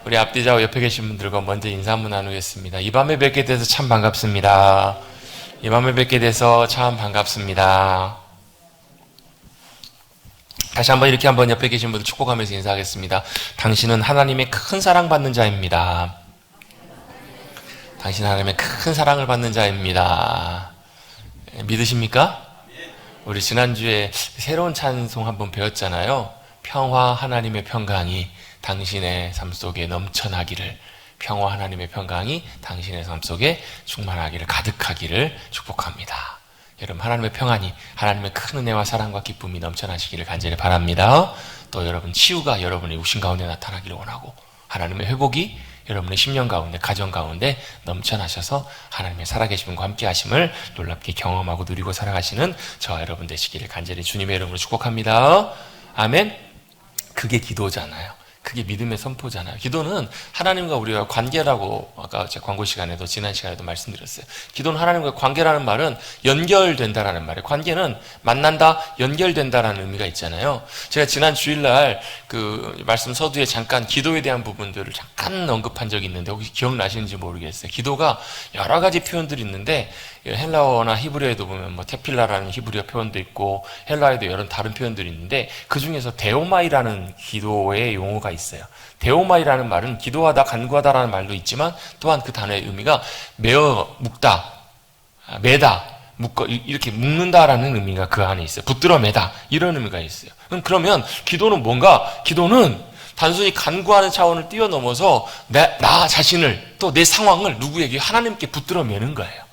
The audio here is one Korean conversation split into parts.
우리 앞뒤좌우 옆에 계신 분들과 먼저 인사 한번 나누겠습니다. 이 밤에 뵙게 돼서 참 반갑습니다. 이 밤에 뵙게 돼서 참 반갑습니다. 다시 한번 이렇게 한번 옆에 계신 분들 축복하면서 인사하겠습니다. 당신은 하나님의 큰 사랑받는 자입니다. 당신은 하나님의 큰 사랑을 받는 자입니다. 믿으십니까? 우리 지난주에 새로운 찬송 한번 배웠잖아요. 평화 하나님의 평강이 당신의 삶 속에 넘쳐나기를, 평화 하나님의 평강이 당신의 삶 속에 충만하기를, 가득하기를 축복합니다. 여러분, 하나님의 평안이, 하나님의 큰 은혜와 사랑과 기쁨이 넘쳐나시기를 간절히 바랍니다. 또 여러분, 치유가 여러분의 우신 가운데 나타나기를 원하고, 하나님의 회복이 여러분의 심령 가운데, 가정 가운데 넘쳐나셔서 하나님의 살아계심과 함께 하심을 놀랍게 경험하고 누리고 살아가시는 저와 여러분 되시기를 간절히 주님의 이름으로 축복합니다. 아멘. 그게 기도잖아요. 그게 믿음의 선포잖아요. 기도는 하나님과 우리가 관계라고 아까 제가 광고 시간에도 지난 시간에도 말씀드렸어요. 기도는 하나님과 관계라는 말은 연결된다라는 말이에요. 관계는 만난다, 연결된다라는 의미가 있잖아요. 제가 지난 주일날 그 말씀 서두에 잠깐 기도에 대한 부분들을 잠깐 언급한 적이 있는데 혹시 기억나시는지 모르겠어요. 기도가 여러 가지 표현들이 있는데 헬라어나 히브리어에도 보면 뭐 테필라라는 히브리어 표현도 있고 헬라어에도 여러 다른 표현들이 있는데 그 중에서 데오마이라는 기도의 용어가 있어요. 데오마이라는 말은 기도하다, 간구하다라는 말도 있지만 또한 그 단어의 의미가 메어 묶다, 매다, 묶어 이렇게 묶는다라는 의미가 그 안에 있어요. 붙들어 매다 이런 의미가 있어요. 그러면 기도는 뭔가? 기도는 단순히 간구하는 차원을 뛰어넘어서 나 자신을 또 내 상황을 누구에게 하나님께 붙들어 매는 거예요.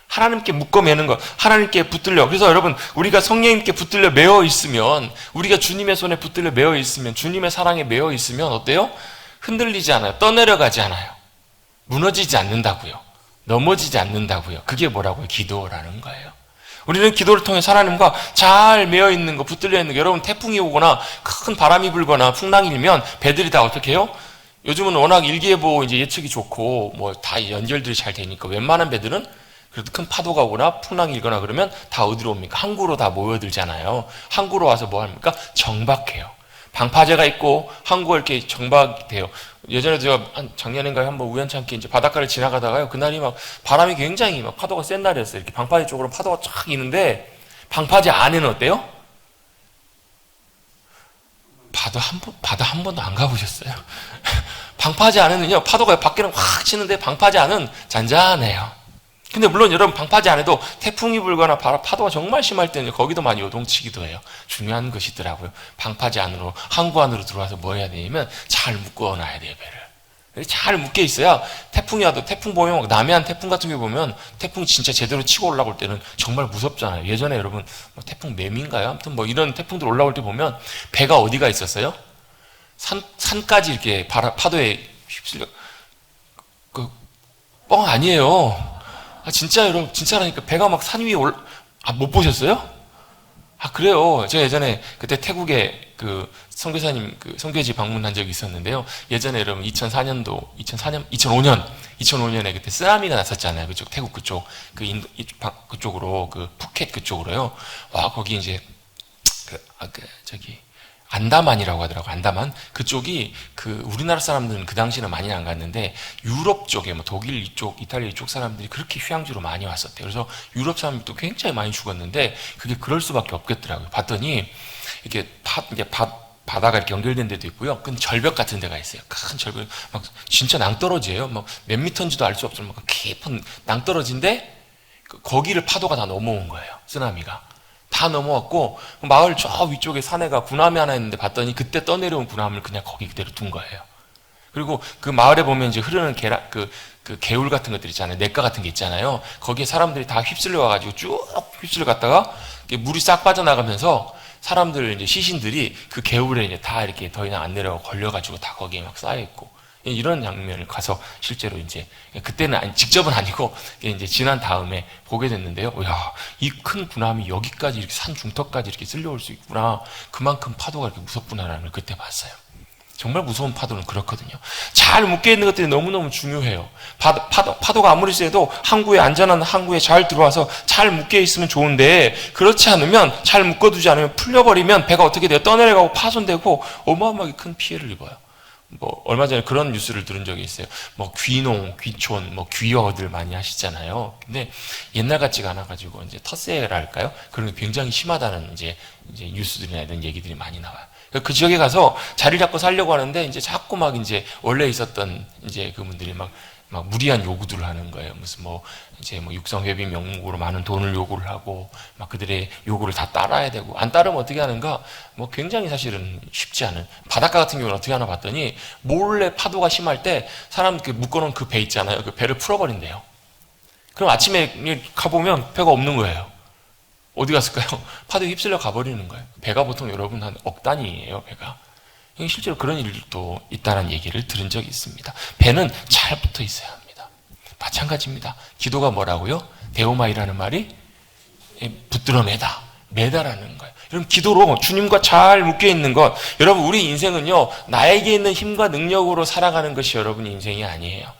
하나님께 묶어매는 것, 하나님께 붙들려. 그래서 여러분, 우리가 성령님께 붙들려 매어 있으면, 우리가 주님의 손에 붙들려 매어 있으면, 주님의 사랑에 매어 있으면 어때요? 흔들리지 않아요. 떠내려가지 않아요. 무너지지 않는다고요. 넘어지지 않는다고요. 그게 뭐라고요? 기도라는 거예요. 우리는 기도를 통해서 하나님과 잘 매어 있는 거, 붙들려 있는 거, 여러분 태풍이 오거나 큰 바람이 불거나 풍랑이 일면 배들이 다 어떻게 해요? 요즘은 워낙 일기예보 이제 예측이 좋고 뭐 다 연결들이 잘 되니까 웬만한 배들은 그래도 큰 파도가 오거나 풍랑이 일거나 그러면 다 어디로 옵니까? 항구로 다 모여들잖아요. 항구로 와서 뭐 합니까? 정박해요. 방파제가 있고 항구가 이렇게 정박돼요. 예전에 제가 작년인가요? 한번 우연찮게 이제 바닷가를 지나가다가요. 그날이 막 바람이 굉장히 막 파도가 센 날이었어요. 이렇게 방파제 쪽으로 파도가 쫙 있는데 방파제 안에는 어때요? 바다 한 번도 안 가보셨어요? 방파제 안에는요, 파도가 밖에는 확 치는데 방파제 안은 잔잔해요. 근데 물론 여러분 방파제 안에도 태풍이 불거나 파도가 정말 심할 때는 거기도 많이 요동치기도 해요. 중요한 것이더라고요. 방파제 안으로, 항구 안으로 들어와서 뭐 해야 되냐면 잘 묶어놔야 돼요, 배를. 잘 묶여 있어야 태풍이 와도, 태풍 보면 남해안 태풍 같은 게 보면 태풍이 진짜 제대로 치고 올라올 때는 정말 무섭잖아요. 예전에 여러분 뭐 태풍 매미인가요? 아무튼 뭐 이런 태풍들 올라올 때 보면 배가 어디가 있었어요? 산까지 이렇게 파도에 휩쓸려. 뻥 아니에요. 진짜 여러분, 진짜라니까 배가 막 산 위에 못 보셨어요? 그래요. 제가 예전에 그때 태국에 그 선교사님 그 선교지 방문한 적이 있었는데요. 예전에 여러분 2005년에 그때 쓰나미가 났었잖아요. 그쪽 태국 그쪽 그쪽으로 그 푸켓 그쪽으로요. 와, 거기 이제 안다만이라고 하더라고요. 안다만. 그쪽이 우리나라 사람들은 그 당시에는 많이 안 갔는데 유럽 쪽에 뭐 독일 이쪽, 이탈리아 이쪽 사람들이 그렇게 휴양지로 많이 왔었대요. 그래서 유럽 사람들도 굉장히 많이 죽었는데 그게 그럴 수밖에 없겠더라고요. 봤더니 이게 바다가 이렇게 연결된 데도 있고요. 큰 절벽 같은 데가 있어요. 큰 절벽, 막 진짜 낭떠러지예요. 막 몇 미터인지도 알 수 없지만 막 깊은 낭떠러지인데 거기를 파도가 다 넘어온 거예요. 쓰나미가. 다 넘어왔고 마을 저 위쪽에 산에가 군함이 하나 있는데 봤더니 그때 떠내려온 군함을 그냥 거기 그대로 둔 거예요. 그리고 그 마을에 보면 이제 흐르는 그 개울 같은 것들 있잖아요. 냇가 같은 게 있잖아요. 거기에 사람들이 다 휩쓸려 와가지고 쭉 휩쓸려 갔다가 물이 싹 빠져나가면서 사람들 이제 시신들이 그 개울에 이제 다 이렇게 더 이상 안 내려가 걸려가지고 다 거기에 막 쌓여 있고. 이런 장면을 가서 실제로 이제 그때는 직접은 아니고 이제 지난 다음에 보게 됐는데요. 야, 이 큰 군함이 여기까지 이렇게 산 중턱까지 이렇게 쓸려올 수 있구나. 그만큼 파도가 이렇게 무섭구나라는 걸 그때 봤어요. 정말 무서운 파도는 그렇거든요. 잘 묶여 있는 것들이 너무너무 중요해요. 파도가 아무리 세도 안전한 항구에 잘 들어와서 잘 묶여 있으면 좋은데 그렇지 않으면 잘 묶어두지 않으면 풀려버리면 배가 어떻게 돼요? 떠내려가고 파손되고 어마어마하게 큰 피해를 입어요. 뭐 얼마 전에 그런 뉴스를 들은 적이 있어요. 뭐 귀농, 귀촌, 뭐 귀어들 많이 하시잖아요. 근데 옛날 같지가 않아가지고 이제 텃세랄까요? 그런 게 굉장히 심하다는 이제 뉴스들이나 이런 얘기들이 많이 나와요. 그 지역에 가서 자리 잡고 살려고 하는데 이제 자꾸 막 이제 원래 있었던 이제 그분들이 막 무리한 요구들을 하는 거예요. 무슨 뭐 이제 뭐 육성회비 명목으로 많은 돈을 요구를 하고 막 그들의 요구를 다 따라야 되고 안 따르면 어떻게 하는가? 뭐 굉장히 사실은 쉽지 않은 바닷가 같은 경우는 어떻게 하나 봤더니 몰래 파도가 심할 때 사람 그 묶어놓은 그 배 있잖아요. 그 배를 풀어버린대요. 그럼 아침에 가보면 배가 없는 거예요. 어디 갔을까요? 파도에 휩쓸려 가버리는 거예요. 배가 보통 여러분 한 억 단위예요. 배가. 실제로 그런 일도 있다는 얘기를 들은 적이 있습니다. 배는 잘 붙어 있어야 합니다. 마찬가지입니다. 기도가 뭐라고요? 데오마이라는 말이 붙들어 매다, 매다라는 거예요. 여러분 기도로 주님과 잘 묶여 있는 것, 여러분 우리 인생은요 나에게 있는 힘과 능력으로 살아가는 것이 여러분의 인생이 아니에요.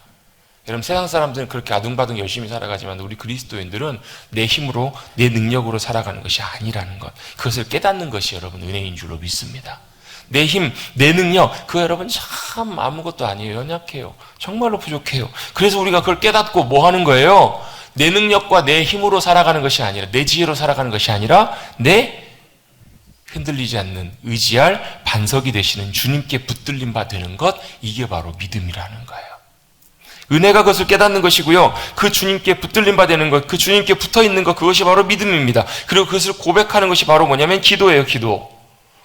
여러분 세상 사람들은 그렇게 아둥바둥 열심히 살아가지만 우리 그리스도인들은 내 힘으로 내 능력으로 살아가는 것이 아니라는 것, 그것을 깨닫는 것이 여러분 은혜인 줄로 믿습니다. 내 힘, 내 능력, 그거 여러분 참 아무것도 아니에요. 연약해요. 정말로 부족해요. 그래서 우리가 그걸 깨닫고 뭐 하는 거예요? 내 능력과 내 힘으로 살아가는 것이 아니라, 내 지혜로 살아가는 것이 아니라 내 흔들리지 않는 의지할 반석이 되시는 주님께 붙들림 바 되는 것, 이게 바로 믿음이라는 거예요. 은혜가 그것을 깨닫는 것이고요. 그 주님께 붙들림 바 되는 것, 그 주님께 붙어 있는 것, 그것이 바로 믿음입니다. 그리고 그것을 고백하는 것이 바로 뭐냐면 기도예요. 기도.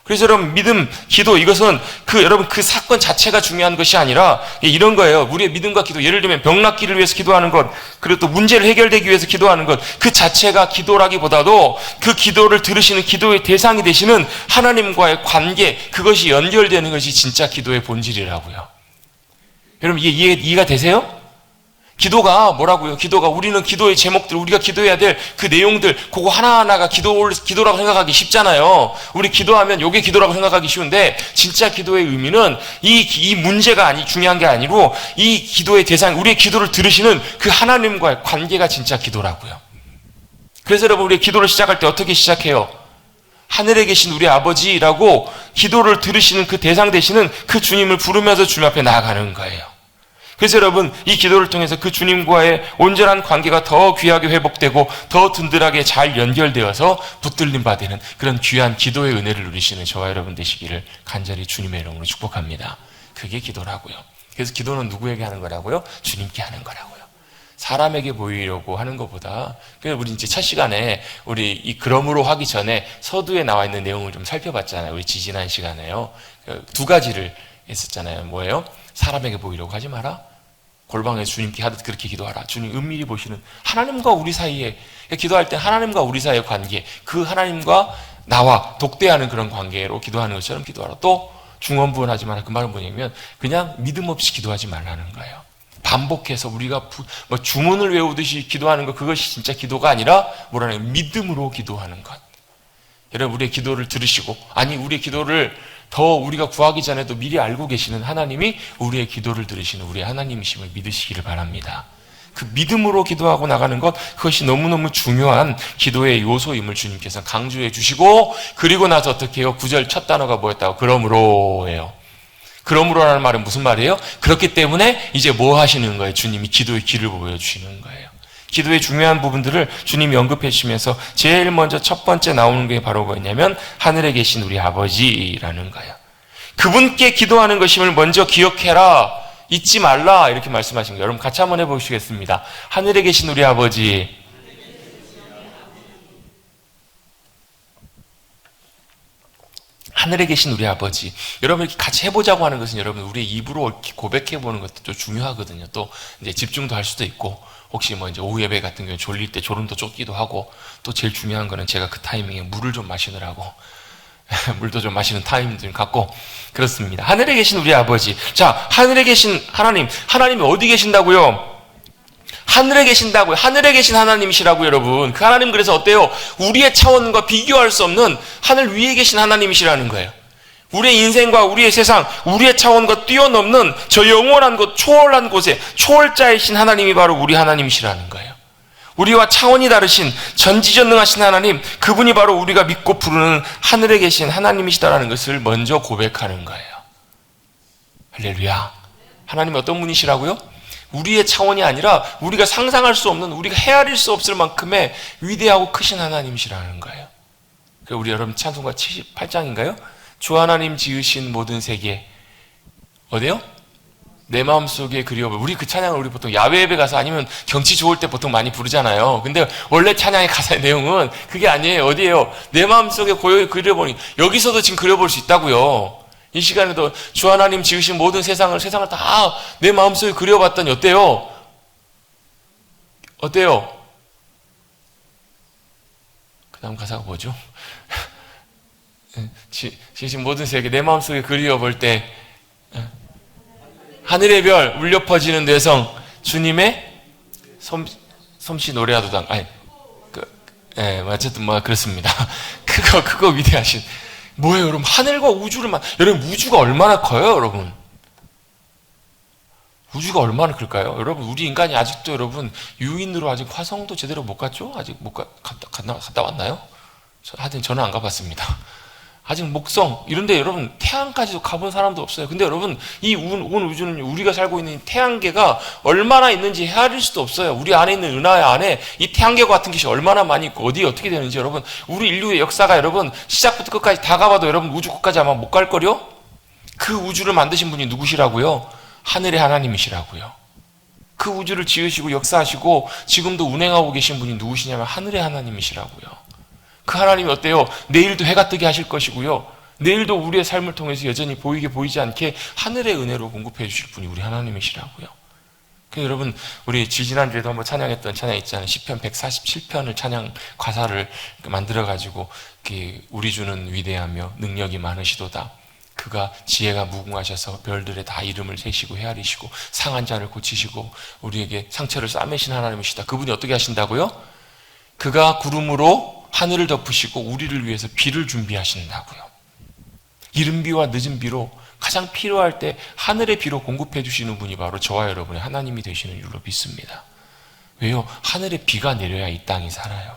그래서 여러분 믿음, 기도, 이것은 여러분 그 사건 자체가 중요한 것이 아니라 이런 거예요. 우리의 믿음과 기도, 예를 들면 병 낫기를 위해서 기도하는 것, 그리고 또 문제를 해결되기 위해서 기도하는 것, 그 자체가 기도라기보다도 그 기도를 들으시는 기도의 대상이 되시는 하나님과의 관계, 그것이 연결되는 것이 진짜 기도의 본질이라고요. 여러분 이해가 되세요? 기도가 뭐라고요? 기도가 우리는 기도의 제목들, 우리가 기도해야 될 그 내용들, 그거 하나하나가 기도라고 생각하기 쉽잖아요. 우리 기도하면 요게 기도라고 생각하기 쉬운데 진짜 기도의 의미는 이 문제가 중요한 게 아니고 이 기도의 대상, 우리의 기도를 들으시는 그 하나님과의 관계가 진짜 기도라고요. 그래서 여러분 우리 기도를 시작할 때 어떻게 시작해요? 하늘에 계신 우리 아버지라고 기도를 들으시는 그 대상 되시는 그 주님을 부르면서 주님 앞에 나아가는 거예요. 그래서 여러분 이 기도를 통해서 그 주님과의 온전한 관계가 더 귀하게 회복되고 더 든든하게 잘 연결되어서 붙들림 받는 그런 귀한 기도의 은혜를 누리시는 저와 여러분 되시기를 간절히 주님의 이름으로 축복합니다. 그게 기도라고요. 그래서 기도는 누구에게 하는 거라고요? 주님께 하는 거라고요. 사람에게 보이려고 하는 것보다. 그래서 우리 이제 첫 시간에 우리 이 그러므로 하기 전에 서두에 나와 있는 내용을 좀 살펴봤잖아요. 우리 지난 시간에요. 두 가지를 했었잖아요. 뭐예요? 사람에게 보이려고 하지 마라. 골방에서 주님께 하듯 그렇게 기도하라. 주님 은밀히 보시는 하나님과 우리 사이에, 기도할 때 하나님과 우리 사이의 관계, 그 하나님과 나와 독대하는 그런 관계로 기도하는 것처럼 기도하라. 또 중언부언하지 마라. 그 말은 뭐냐면 그냥 믿음 없이 기도하지 말라는 거예요. 반복해서 우리가 주문을 외우듯이 기도하는 것, 그것이 진짜 기도가 아니라 뭐라는 믿음으로 기도하는 것. 여러분 우리의 기도를 들으시고, 아니 우리의 기도를 더 우리가 구하기 전에도 미리 알고 계시는 하나님이 우리의 기도를 들으시는 우리의 하나님이심을 믿으시기를 바랍니다. 그 믿음으로 기도하고 나가는 것, 그것이 너무너무 중요한 기도의 요소임을 주님께서 강조해 주시고, 그리고 나서 어떻게 해요? 9절 첫 단어가 뭐였다고? 그러므로예요. 그러므로라는 말은 무슨 말이에요? 그렇기 때문에 이제 뭐 하시는 거예요? 주님이 기도의 길을 보여주시는 거예요. 기도의 중요한 부분들을 주님이 언급해 주시면서 제일 먼저 첫 번째 나오는 게 바로 뭐냐면 하늘에 계신 우리 아버지라는 거예요. 그분께 기도하는 것임을 먼저 기억해라, 잊지 말라, 이렇게 말씀하신 거예요. 여러분 같이 한번 해보시겠습니다. 하늘에 계신 우리 아버지. 하늘에 계신 우리 아버지. 여러분 이렇게 같이 해보자고 하는 것은 여러분 우리의 입으로 고백해보는 것도 좀 중요하거든요. 또 이제 집중도 할 수도 있고, 혹시 뭐 이제 오후 예배 같은 경우에 졸릴 때 졸음도 쫓기도 하고, 또 제일 중요한 거는 제가 그 타이밍에 물을 좀 마시느라고 물도 좀 마시는 타임 좀 갖고 그렇습니다. 하늘에 계신 우리 아버지. 자, 하늘에 계신 하나님. 하나님이 어디 계신다고요? 하늘에 계신다고요. 하늘에 계신 하나님이시라고요, 여러분. 그 하나님 그래서 어때요? 우리의 차원과 비교할 수 없는 하늘 위에 계신 하나님이시라는 거예요. 우리의 인생과 우리의 세상, 우리의 차원과 뛰어넘는 저 영원한 곳, 초월한 곳에 초월자이신 하나님이 바로 우리 하나님이시라는 거예요. 우리와 차원이 다르신 전지전능하신 하나님, 그분이 바로 우리가 믿고 부르는 하늘에 계신 하나님이시다라는 것을 먼저 고백하는 거예요. 할렐루야. 하나님이 어떤 분이시라고요? 우리의 차원이 아니라 우리가 상상할 수 없는, 우리가 헤아릴 수 없을 만큼의 위대하고 크신 하나님이시라는 거예요. 우리 여러분 찬송가 78장인가요? 주 하나님 지으신 모든 세계 어디요? 내 마음속에 그리워볼. 우리 그 찬양을 우리 보통 야외 예배 가서 아니면 경치 좋을 때 보통 많이 부르잖아요. 근데 원래 찬양의 가사의 내용은 그게 아니에요. 어디에요? 내 마음속에 고요히 그려보니. 여기서도 지금 그려볼 수 있다고요. 이 시간에도 주 하나님 지으신 모든 세상을 다 내 마음속에 그려봤더니 어때요? 어때요? 그 다음 가사가 뭐죠? 지으신 모든 세계 내 마음속에 그려볼 때 하늘의 별 울려 퍼지는 내성 주님의 솜씨 노래하도당. 어쨌든 그렇습니다. 그거 위대하신. 뭐예요, 여러분? 하늘과 우주를 여러분, 우주가 얼마나 커요, 여러분? 우주가 얼마나 클까요? 여러분, 우리 인간이 아직도 여러분 유인으로 아직 화성도 제대로 못 갔죠? 아직 갔다 왔나요? 하여튼 저는 안 가봤습니다. 아직 목성 이런데 여러분 태양까지도 가본 사람도 없어요. 근데 여러분 이 온 우주는 우리가 살고 있는 태양계가 얼마나 있는지 헤아릴 수도 없어요. 우리 안에 있는 은하의 안에 이 태양계 같은 것이 얼마나 많이 있고 어디 어떻게 되는지 여러분 우리 인류의 역사가 여러분 시작부터 끝까지 다 가봐도 여러분 우주 끝까지 아마 못 갈걸요? 그 우주를 만드신 분이 누구시라고요? 하늘의 하나님이시라고요. 그 우주를 지으시고 역사하시고 지금도 운행하고 계신 분이 누구시냐면 하늘의 하나님이시라고요. 그 하나님이 어때요? 내일도 해가 뜨게 하실 것이고요. 내일도 우리의 삶을 통해서 여전히 보이지 않게 하늘의 은혜로 공급해 주실 분이 우리 하나님이시라고요. 그래서 여러분 우리 지난주에도 한번 찬양했던 찬양 있잖아요. 시편 147편을 찬양 가사를 만들어가지고 우리 주는 위대하며 능력이 많으시도다. 그가 지혜가 무궁하셔서 별들의 다 이름을 세시고 헤아리시고 상한 자를 고치시고 우리에게 상처를 싸매신 하나님이시다. 그분이 어떻게 하신다고요? 그가 구름으로 하늘을 덮으시고 우리를 위해서 비를 준비하신다고요. 이른 비와 늦은 비로 가장 필요할 때 하늘의 비로 공급해 주시는 분이 바로 저와 여러분의 하나님이 되시는 줄로 믿습니다. 왜요? 하늘의 비가 내려야 이 땅이 살아요.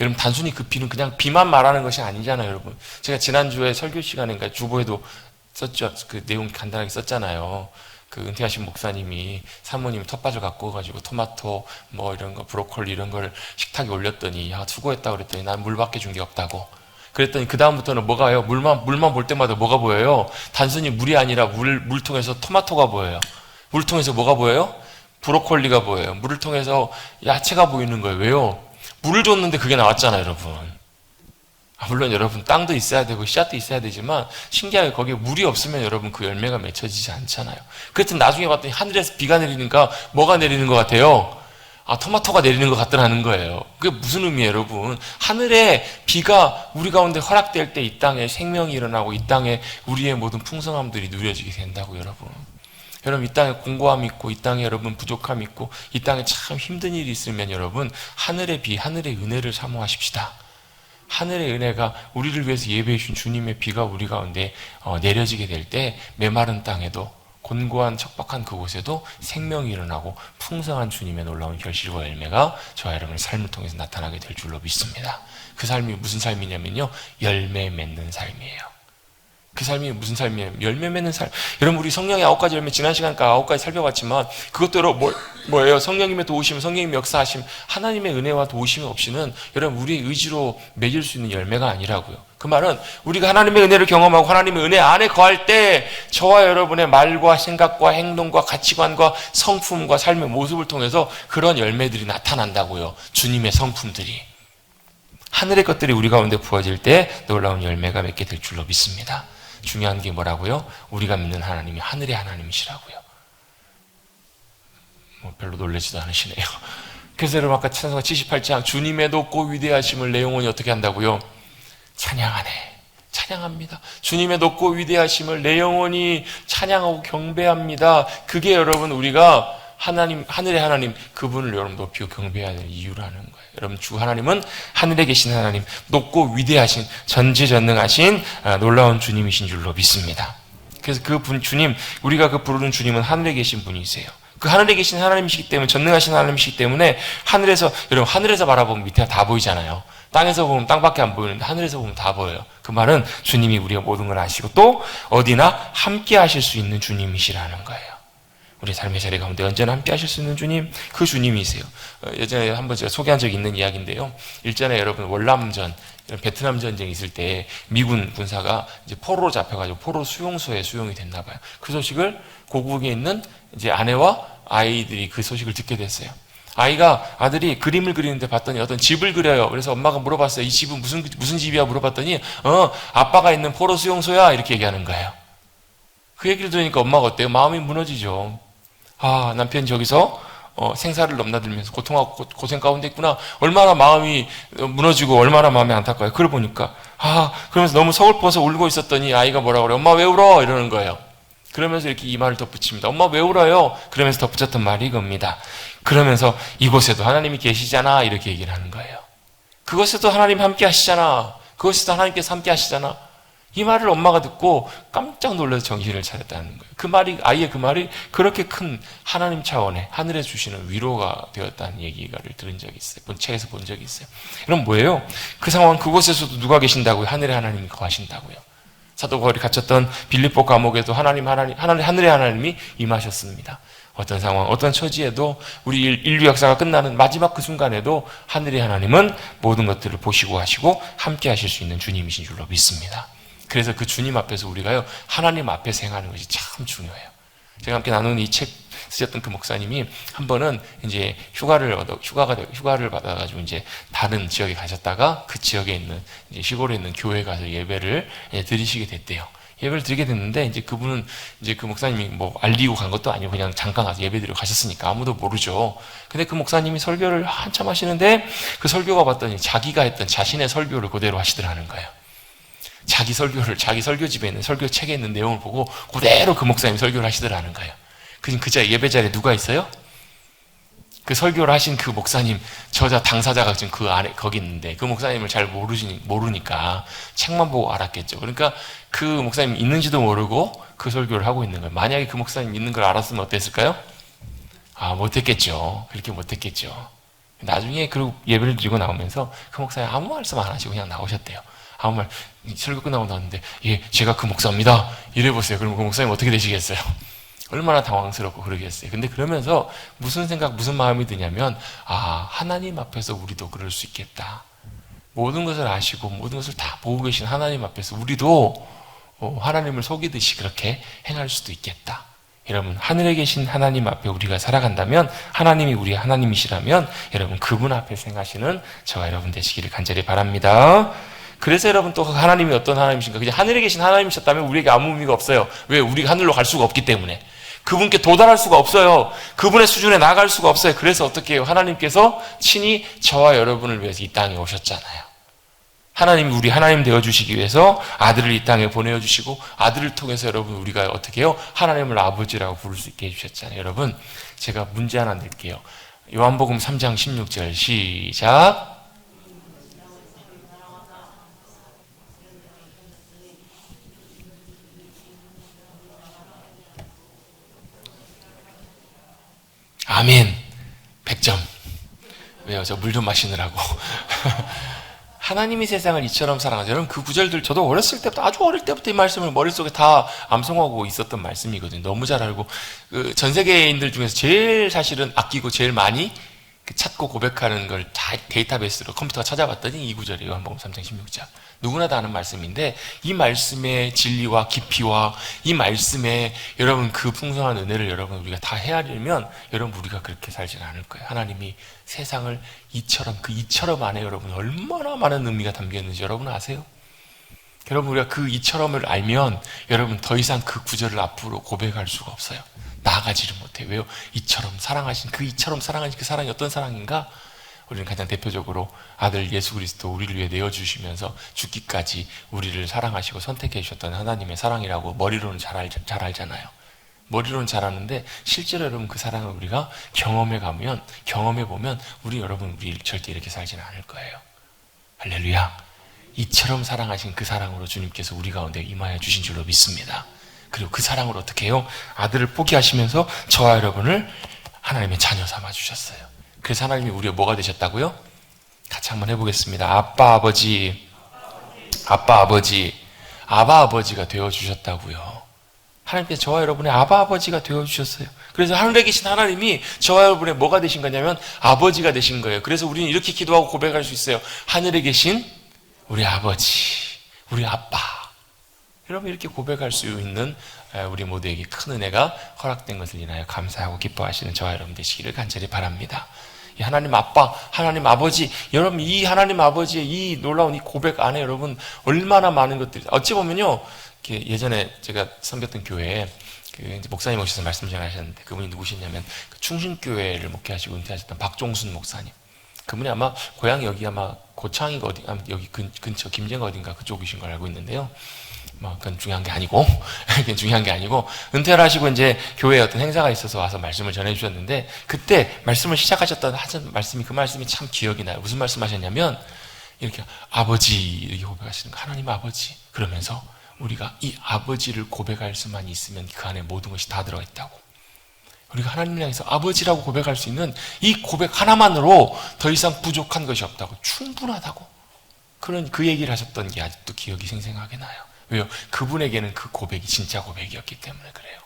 여러분 단순히 그 비는 그냥 비만 말하는 것이 아니잖아요. 여러분 제가 지난주에 설교 시간에 주보에도 썼죠. 그 내용 간단하게 썼잖아요. 그 은퇴하신 목사님이 사모님이 텃밭을 갖고 오가지고 토마토 이런 거 브로콜리 이런 걸 식탁에 올렸더니 수고했다고 그랬더니 난 물밖에 준 게 없다고. 그랬더니 그 다음부터는 뭐가요? 물만 볼 때마다 뭐가 보여요? 단순히 물이 아니라 물통에서 토마토가 보여요. 물통에서 뭐가 보여요? 브로콜리가 보여요. 물을 통해서 야채가 보이는 거예요. 왜요? 물을 줬는데 그게 나왔잖아요, 여러분. 물론 여러분 땅도 있어야 되고 씨앗도 있어야 되지만 신기하게 거기에 물이 없으면 여러분 그 열매가 맺혀지지 않잖아요. 그랬더니 나중에 봤더니 하늘에서 비가 내리니까 뭐가 내리는 것 같아요? 토마토가 내리는 것 같더라는 거예요. 그게 무슨 의미예요, 여러분? 하늘에 비가 우리 가운데 허락될 때 이 땅에 생명이 일어나고 이 땅에 우리의 모든 풍성함들이 누려지게 된다고 여러분. 여러분 이 땅에 공고함이 있고 이 땅에 여러분 부족함이 있고 이 땅에 참 힘든 일이 있으면 여러분 하늘의 비, 하늘의 은혜를 사모하십시다. 하늘의 은혜가 우리를 위해서 예배해 주신 주님의 비가 우리 가운데 내려지게 될 때 메마른 땅에도 곤고한 척박한 그곳에도 생명이 일어나고 풍성한 주님의 놀라운 결실과 열매가 저와 여러분의 삶을 통해서 나타나게 될 줄로 믿습니다. 그 삶이 무슨 삶이냐면요, 열매 맺는 삶이에요. 그 삶이 무슨 삶이에요? 열매 맺는 삶. 여러분 우리 성령의 9가지 열매 지난 시간까지 9가지 살펴봤지만 그것대로 뭐예요? 성령님의 도우심, 성령님의 역사하심, 하나님의 은혜와 도우심 없이는 여러분 우리의 의지로 맺을 수 있는 열매가 아니라고요. 그 말은 우리가 하나님의 은혜를 경험하고 하나님의 은혜 안에 거할 때 저와 여러분의 말과 생각과 행동과 가치관과 성품과 삶의 모습을 통해서 그런 열매들이 나타난다고요. 주님의 성품들이. 하늘의 것들이 우리 가운데 부어질 때 놀라운 열매가 맺게 될 줄로 믿습니다. 중요한 게 뭐라고요? 우리가 믿는 하나님이 하늘의 하나님이시라고요. 별로 놀라지도 않으시네요. 그래서 여러분 아까 찬송가 78장 주님의 높고 위대하심을 내 영혼이 어떻게 한다고요? 찬양하네. 찬양합니다. 주님의 높고 위대하심을 내 영혼이 찬양하고 경배합니다. 그게 여러분 우리가 하나님, 하늘의 하나님, 그분을 여러분 높이고 경배해야 될 이유라는 거예요. 여러분 주 하나님은 하늘에 계신 하나님, 높고 위대하신 전지전능하신 놀라운 주님이신 줄로 믿습니다. 그래서 그 주님, 우리가 그 부르는 주님은 하늘에 계신 분이세요. 그 하늘에 계신 하나님이시기 때문에, 전능하신 하나님이시기 때문에 하늘에서, 여러분 하늘에서 바라보면 밑에가 다 보이잖아요. 땅에서 보면 땅밖에 안 보이는데 하늘에서 보면 다 보여요. 그 말은 주님이 우리가 모든 걸 아시고 또 어디나 함께 하실 수 있는 주님이시라는 거예요. 우리 삶의 자리 가운데 언제나 함께 하실 수 있는 주님, 그 주님이세요. 예전에 한번 제가 소개한 적이 있는 이야기인데요. 일전에 여러분 월남전, 베트남 전쟁이 있을 때 미군 군사가 이제 포로로 잡혀가지고 포로 수용소에 수용이 됐나 봐요. 그 소식을 고국에 있는 이제 아내와 아이들이 그 소식을 듣게 됐어요. 아들이 그림을 그리는데 봤더니 어떤 집을 그려요. 그래서 엄마가 물어봤어요. 이 집은 무슨 집이야? 물어봤더니, 아빠가 있는 포로 수용소야. 이렇게 얘기하는 거예요. 그 얘기를 들으니까 엄마가 어때요? 마음이 무너지죠. 남편이 저기서 생사를 넘나들면서 고통하고 고생 가운데 있구나. 얼마나 마음이 무너지고 얼마나 마음이 안타까워요. 그걸 보니까 그러면서 너무 서글퍼서 울고 있었더니 아이가 뭐라고 그래요? 엄마 왜 울어? 이러는 거예요. 그러면서 이렇게 이 말을 덧붙입니다. 엄마 왜 울어요? 그러면서 덧붙였던 말이 이겁니다. 그러면서 이곳에도 하나님이 계시잖아. 이렇게 얘기를 하는 거예요. 그곳에도 하나님 함께 하시잖아. 그곳에도 하나님께서 함께 하시잖아. 이 말을 엄마가 듣고 깜짝 놀라서 정신을 차렸다는 거예요. 아이의 그 말이 그렇게 큰 하나님 차원의 하늘에 주시는 위로가 되었다는 얘기를 들은 적이 있어요. 책에서 본 적이 있어요. 그럼 뭐예요? 그 상황 그곳에서도 누가 계신다고요? 하늘의 하나님이 거하신다고요. 사도 바울이 갇혔던 빌립보 감옥에도 하늘의 하나님이 임하셨습니다. 어떤 상황, 어떤 처지에도 우리 인류 역사가 끝나는 마지막 그 순간에도 하늘의 하나님은 모든 것들을 보시고 하시고 함께 하실 수 있는 주님이신 줄로 믿습니다. 그래서 그 주님 앞에서 우리가요, 하나님 앞에서 행하는 것이 참 중요해요. 제가 함께 나누는 이 책 쓰셨던 그 목사님이 한 번은 이제 휴가를 받아가지고 이제 다른 지역에 가셨다가 그 지역에 있는 이제 시골에 있는 교회에 가서 예배를 드리시게 됐대요. 예배를 드리게 됐는데 이제 그분은 이제 그 목사님이 뭐 알리고 간 것도 아니고 그냥 잠깐 가서 예배 드리러 가셨으니까 아무도 모르죠. 근데 그 목사님이 설교를 한참 하시는데 그 설교가 봤더니 자기가 했던 자신의 설교를 그대로 하시더라는 거예요. 자기 설교집에 있는 설교책에 있는 내용을 보고 그대로 그 목사님이 설교를 하시더라는 거예요. 그 예배 자리에 누가 있어요? 그 설교를 하신 그 목사님, 당사자가 지금 그 안에, 거기 있는데, 그 목사님을 잘 모르니까 책만 보고 알았겠죠. 그러니까 그 목사님 있는지도 모르고 그 설교를 하고 있는 거예요. 만약에 그 목사님 있는 걸 알았으면 어땠을까요? 못했겠죠. 그렇게 못했겠죠. 나중에 그 예배를 드리고 나오면서 그 목사님 아무 말씀 안 하시고 그냥 나오셨대요. 아무 말, 설교 끝나고 나왔는데, 제가 그 목사입니다. 이래보세요. 그럼 그 목사님 어떻게 되시겠어요? 얼마나 당황스럽고 그러겠어요. 근데 그러면서 무슨 마음이 드냐면, 하나님 앞에서 우리도 그럴 수 있겠다. 모든 것을 아시고 모든 것을 다 보고 계신 하나님 앞에서 우리도 하나님을 속이듯이 그렇게 행할 수도 있겠다. 여러분, 하늘에 계신 하나님 앞에 우리가 살아간다면, 하나님이 우리의 하나님이시라면, 여러분 그분 앞에 행하시는 저와 여러분 되시기를 간절히 바랍니다. 그래서 여러분 또 하나님이 어떤 하나님이신가? 그냥 하늘에 계신 하나님이셨다면 우리에게 아무 의미가 없어요. 왜? 우리가 하늘로 갈 수가 없기 때문에. 그분께 도달할 수가 없어요. 그분의 수준에 나갈 수가 없어요. 그래서 어떻게 해요? 하나님께서 친히 저와 여러분을 위해서 이 땅에 오셨잖아요. 하나님이 우리 하나님 되어주시기 위해서 아들을 이 땅에 보내주시고 아들을 통해서 여러분 우리가 어떻게 해요? 하나님을 아버지라고 부를 수 있게 해주셨잖아요. 여러분 제가 문제 하나 낼게요. 요한복음 3장 16절 시작. 아멘. 100점. 왜요? 저 물 좀 마시느라고. 하나님이 세상을 이처럼 사랑하죠. 여러분 그 구절들 저도 어렸을 때부터 아주 어릴 때부터 이 말씀을 머릿속에 다 암송하고 있었던 말씀이거든요. 너무 잘 알고 전 세계인들 중에서 제일 사실은 아끼고 제일 많이 찾고 고백하는 걸 다 데이터베이스로 컴퓨터가 찾아봤더니 이 구절이에요. 요한복음 3장 16절. 누구나 다 아는 말씀인데 이 말씀의 진리와 깊이와 이 말씀의 여러분 그 풍성한 은혜를 여러분 우리가 다 헤아리면 여러분 우리가 그렇게 살지는 않을 거예요. 하나님이 세상을 이처럼 안에 여러분 얼마나 많은 의미가 담겨 있는지 여러분 아세요? 여러분 우리가 그 이처럼을 알면 여러분 더 이상 그 구절을 앞으로 고백할 수가 없어요. 나아가지를 못해요. 왜요? 이처럼 사랑하신 그 사랑이 어떤 사랑인가? 우리는 가장 대표적으로 아들 예수 그리스도 우리를 위해 내어주시면서 죽기까지 우리를 사랑하시고 선택해 주셨던 하나님의 사랑이라고 머리로는 잘 알잖아요. 머리로는 잘 아는데 실제로 여러분 그 사랑을 우리가 경험해 보면 우리 절대 이렇게 살지는 않을 거예요. 할렐루야. 이처럼 사랑하신 그 사랑으로 주님께서 우리 가운데 임하여 주신 줄로 믿습니다. 그리고 그 사랑으로 어떻게 해요? 아들을 포기하시면서 저와 여러분을 하나님의 자녀 삼아 주셨어요. 그래서 하나님이 우리의 뭐가 되셨다고요? 같이 한번 해보겠습니다. 아빠 아버지, 아빠 아버지, 아바 아버지가 되어주셨다고요. 하나님께서 저와 여러분의 아바 아버지가 되어주셨어요. 그래서 하늘에 계신 하나님이 저와 여러분의 뭐가 되신 거냐면 아버지가 되신 거예요. 그래서 우리는 이렇게 기도하고 고백할 수 있어요. 하늘에 계신 우리 아버지, 우리 아빠. 여러분 이렇게 고백할 수 있는 우리 모두에게 큰 은혜가 허락된 것을 인하여 감사하고 기뻐하시는 저와 여러분 되시기를 간절히 바랍니다. 이 하나님 아빠, 하나님 아버지, 여러분 이 하나님 아버지의 이 놀라운 이 고백 안에 여러분 얼마나 많은 것들이, 어찌 보면요, 예전에 제가 섬겼던 교회에 이제 목사님 오셔서 말씀 전하셨는데 그분이 누구시냐면 충신교회를 목회하시고 은퇴하셨던 박종순 목사님. 그분이 아마 고향이 여기 아마 고창이가 어디, 여기 근처 김제가 어딘가 그쪽이신 걸 알고 있는데요. 그건 중요한 게 아니고, 그건 중요한 게 아니고, 은퇴를 하시고 이제 교회에 어떤 행사가 있어서 와서 말씀을 전해주셨는데, 그때 말씀을 시작하셨던 말씀이, 그 말씀이 참 기억이 나요. 무슨 말씀 하셨냐면, 이렇게 아버지, 이렇게 고백하시는 거, 하나님 아버지. 그러면서 우리가 이 아버지를 고백할 수만 있으면 그 안에 모든 것이 다 들어있다고. 우리가 하나님을 향해서 아버지라고 고백할 수 있는 이 고백 하나만으로 더 이상 부족한 것이 없다고. 충분하다고. 그 얘기를 하셨던 게 아직도 기억이 생생하게 나요. 왜요? 그분에게는 그 고백이 진짜 고백이었기 때문에 그래요.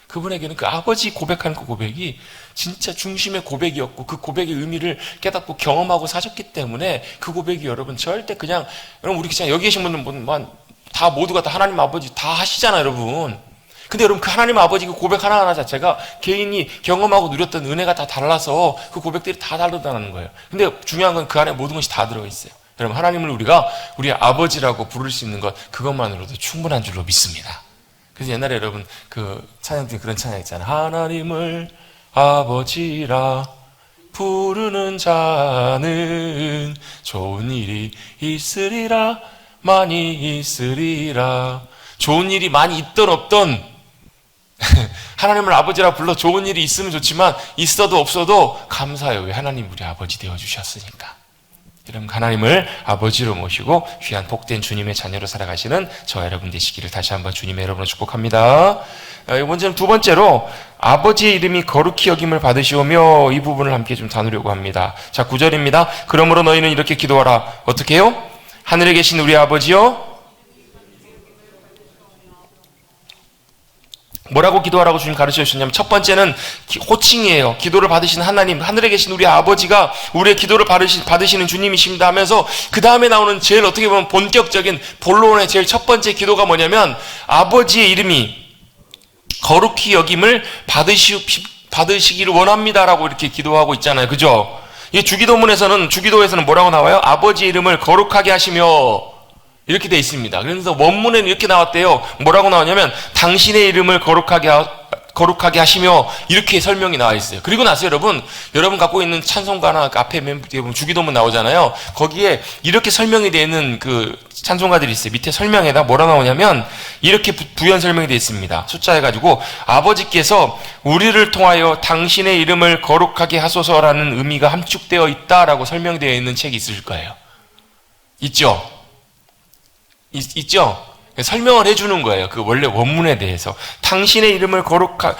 그분에게는 그 아버지 고백한 그 고백이 진짜 중심의 고백이었고 그 고백의 의미를 깨닫고 경험하고 사셨기 때문에 그 고백이 여러분 절대 그냥, 여러분 우리 그냥 여기 계신 분들은 다 모두가 다 하나님 아버지 다 하시잖아요, 여러분. 근데 여러분 그 하나님 아버지 그 고백 하나하나 자체가 개인이 경험하고 누렸던 은혜가 다 달라서 그 고백들이 다 다르다는 거예요. 근데 중요한 건 그 안에 모든 것이 다 들어있어요. 여러분 하나님을 우리가 우리의 아버지라고 부를 수 있는 것, 그것만으로도 충분한 줄로 믿습니다. 그래서 옛날에 여러분 그 찬양 중에 그런 찬양 있잖아요. 하나님을 아버지라 부르는 자는 좋은 일이 있으리라, 많이 있으리라. 좋은 일이 많이 있던 없던 하나님을 아버지라 불러 좋은 일이 있으면 좋지만 있어도 없어도 감사해요. 왜? 하나님 우리 아버지 되어주셨으니까. 여러분 하나님을 아버지로 모시고 귀한 복된 주님의 자녀로 살아가시는 저와 여러분 되시기를 다시 한번 주님의 여러분을 축복합니다. 먼저는 두 번째로 아버지의 이름이 거룩히 여김을 받으시오며, 이 부분을 함께 좀 다루려고 합니다. 자, 9절입니다. 그러므로 너희는 이렇게 기도하라. 어떻게 해요? 하늘에 계신 우리 아버지요, 뭐라고 기도하라고 주님 가르쳐 주셨냐면, 첫 번째는 호칭이에요. 기도를 받으신 하나님, 하늘에 계신 우리 아버지가 우리의 기도를 받으시는 주님이십니다 하면서 그 다음에 나오는 제일 어떻게 보면 본격적인 본론의 제일 첫 번째 기도가 뭐냐면, 아버지의 이름이 거룩히 여김을 받으시기를 원합니다라고 이렇게 기도하고 있잖아요. 그죠? 이 주기도에서는 뭐라고 나와요? 아버지의 이름을 거룩하게 하시며, 이렇게 되어 있습니다. 그래서 원문에는 이렇게 나왔대요. 뭐라고 나오냐면 당신의 이름을 거룩하게 하시며, 이렇게 설명이 나와 있어요. 그리고 나서 여러분 갖고 있는 찬송가나 앞에 보면 주기도문 나오잖아요. 거기에 이렇게 설명이 되어 있는 그 찬송가들이 있어요. 밑에 설명에다 뭐라 나오냐면 이렇게 부연 설명이 되어 있습니다. 숫자해가지고 아버지께서 우리를 통하여 당신의 이름을 거룩하게 하소서라는 의미가 함축되어 있다라고 설명되어 있는 책이 있을 거예요. 있죠? 있죠? 설명을 해주는 거예요. 그 원래 원문에 대해서. 당신의 이름을 거룩하게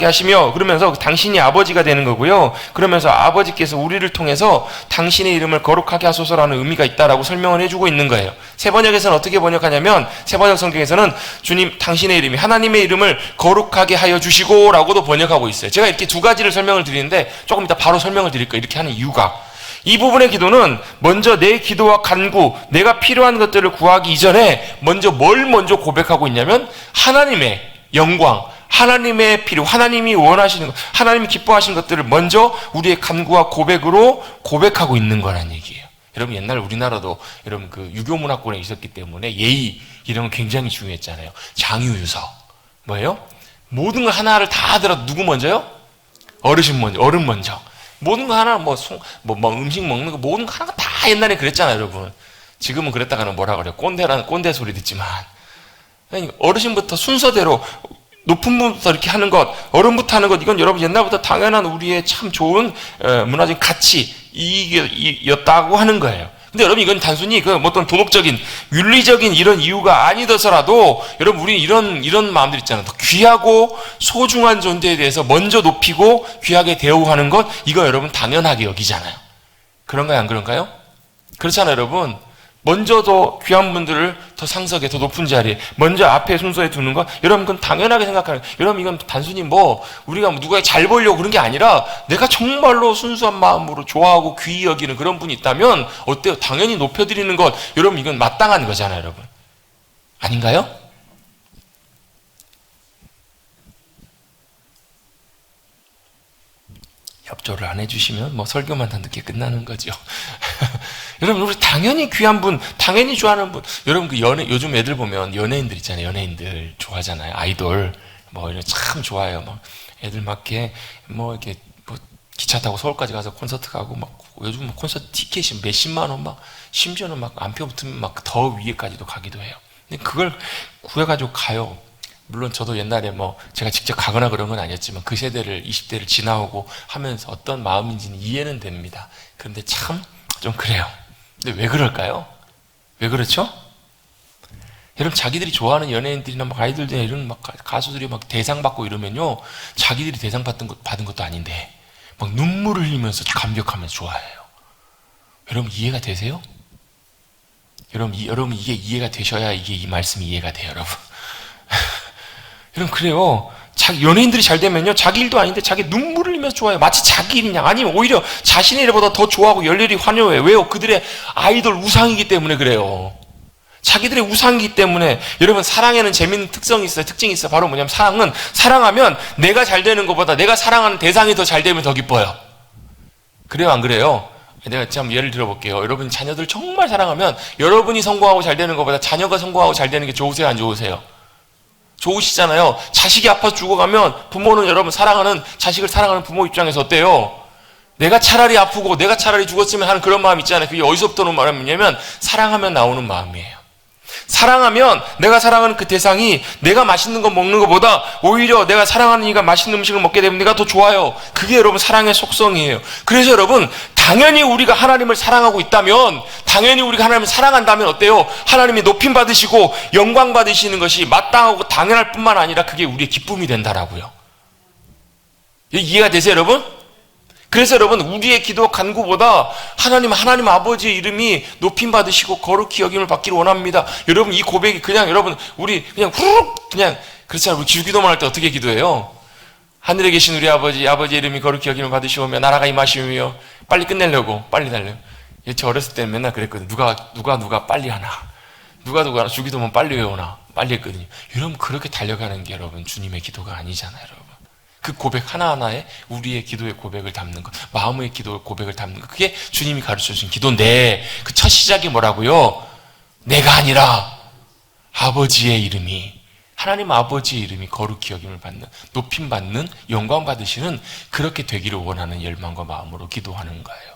하시며, 그러면서 당신이 아버지가 되는 거고요. 그러면서 아버지께서 우리를 통해서 당신의 이름을 거룩하게 하소서라는 의미가 있다라고 설명을 해주고 있는 거예요. 세번역에서는 어떻게 번역하냐면, 세번역 성경에서는 주님, 당신의 이름이, 하나님의 이름을 거룩하게 하여 주시고 라고도 번역하고 있어요. 제가 이렇게 두 가지를 설명을 드리는데 조금 이따 바로 설명을 드릴 거예요. 이렇게 하는 이유가. 이 부분의 기도는 먼저 내 기도와 간구, 내가 필요한 것들을 구하기 이전에 먼저 고백하고 있냐면 하나님의 영광, 하나님의 필요, 하나님이 원하시는 것, 하나님이 기뻐하시는 것들을 먼저 우리의 간구와 고백으로 고백하고 있는 거란 얘기예요. 여러분 옛날 우리나라도 여러분 그 유교 문화권에 있었기 때문에 예의 이런 건 굉장히 중요했잖아요. 장유유서 뭐예요? 모든 거 하나를 다 하더라도 누구 먼저요? 어른 먼저. 모든 거 하나, 음식 먹는 거, 모든 거 하나가 다 옛날에 그랬잖아요, 여러분. 지금은 그랬다가는 뭐라 그래요? 꼰대 소리 듣지만. 어르신부터 순서대로, 높은 분부터 이렇게 하는 것, 어른부터 하는 것, 이건 여러분 옛날부터 당연한 우리의 참 좋은 문화적인 가치, 이익이었다고 하는 거예요. 근데 여러분 이건 단순히 그 어떤 도덕적인 윤리적인 이런 이유가 아니더라도 여러분 우리 이런 마음들 있잖아요. 더 귀하고 소중한 존재에 대해서 먼저 높이고 귀하게 대우하는 것 이거 여러분 당연하게 여기잖아요. 그런가요 안 그런가요? 그렇잖아요 여러분. 먼저 더 귀한 분들을 더 상석에 더 높은 자리에 먼저 앞에 순서에 두는 것 여러분 그건 당연하게 생각하는 여러분 이건 단순히 뭐 우리가 누가 잘 보려고 그런 게 아니라 내가 정말로 순수한 마음으로 좋아하고 귀히 여기는 그런 분이 있다면 어때요? 당연히 높여드리는 것 여러분 이건 마땅한 거잖아요 여러분. 아닌가요? 협조를 안 해주시면 뭐 설교만 다 늦게 끝나는 거죠. 여러분 우리 당연히 귀한 분, 당연히 좋아하는 분. 여러분 그 요즘 애들 보면 연예인들 있잖아요. 연예인들 좋아하잖아요. 아이돌 뭐 이런 참 좋아해요. 막 애들 막 이렇게 뭐 기차 타고 서울까지 가서 콘서트 가고 막 요즘 뭐 콘서트 티켓이 몇십만 원 막 심지어는 막 안 표 붙으면 막 더 위에까지도 가기도 해요. 근데 그걸 구해가지고 가요. 물론 저도 옛날에 뭐 제가 직접 가거나 그런 건 아니었지만 그 세대를 20대를 지나오고 하면서 어떤 마음인지는 이해는 됩니다. 그런데 참 좀 그래요. 근데 왜 그럴까요? 왜 그렇죠? 여러분 자기들이 좋아하는 연예인들이나 막 아이돌들이나 이런 막 가수들이 막 대상 받고 이러면요 자기들이 대상 받은 것도 아닌데 막 눈물을 흘리면서 감격하면서 좋아해요. 여러분 이해가 되세요? 여러분 이게 이해가 되셔야 이게 이 말씀이 이해가 돼요 여러분. 여러분 그래요. 자기 연예인들이 잘 되면요 자기 일도 아닌데 자기 눈물을 흘리면서 좋아해요. 마치 자기 일이냐 아니면 오히려 자신의 일보다 더 좋아하고 열렬히 환호해요. 왜요? 그들의 아이돌 우상이기 때문에 그래요. 자기들의 우상이기 때문에. 여러분 사랑에는 재밌는 특징이 있어요. 바로 뭐냐면 사랑하면 내가 잘 되는 것보다 내가 사랑하는 대상이 더 잘 되면 더 기뻐요. 그래요 안 그래요? 내가 참 예를 들어볼게요. 여러분 자녀들 정말 사랑하면 여러분이 성공하고 잘 되는 것보다 자녀가 성공하고 잘 되는 게 좋으세요 안 좋으세요? 좋으시잖아요. 자식이 아파서 죽어가면 부모는 여러분 자식을 사랑하는 부모 입장에서 어때요? 내가 차라리 아프고 내가 차라리 죽었으면 하는 그런 마음 있잖아요. 그게 어디서부터 오는 마음이냐면 사랑하면 나오는 마음이에요. 사랑하면 내가 사랑하는 그 대상이 내가 맛있는 거 먹는 것보다 오히려 내가 사랑하는 이가 맛있는 음식을 먹게 되면 내가 더 좋아요. 그게 여러분 사랑의 속성이에요. 그래서 여러분 당연히 우리가 하나님을 사랑하고 있다면 당연히 우리가 하나님을 사랑한다면 어때요? 하나님이 높임 받으시고 영광 받으시는 것이 마땅하고 당연할 뿐만 아니라 그게 우리의 기쁨이 된다라고요. 이해가 되세요 여러분? 그래서 여러분 우리의 기도 간구보다 하나님 아버지의 이름이 높임 받으시고 거룩히 여김을 받기를 원합니다. 여러분 이 고백이 그냥 여러분 우리 그냥 후루룩 그냥 그렇잖아요. 우리 기도만 할 때 어떻게 기도해요? 하늘에 계신 우리 아버지의 이름이 거룩히 여김을 받으시오며 나라가 임하시오며 빨리 끝내려고 빨리 달려요. 저 어렸을 때는 맨날 그랬거든요. 누가 빨리 하나 누가 주기도문 빨리 외우나 빨리 했거든요. 여러분 그렇게 달려가는 게 여러분 주님의 기도가 아니잖아요 여러분. 그 고백 하나하나에 우리의 기도의 고백을 담는 것, 마음의 기도의 고백을 담는 것, 그게 주님이 가르쳐주신 기도인데 그 첫 시작이 뭐라고요? 내가 아니라 아버지의 이름이, 하나님 아버지의 이름이 거룩히 여김을 받는, 높임 받는, 영광 받으시는 그렇게 되기를 원하는 열망과 마음으로 기도하는 거예요.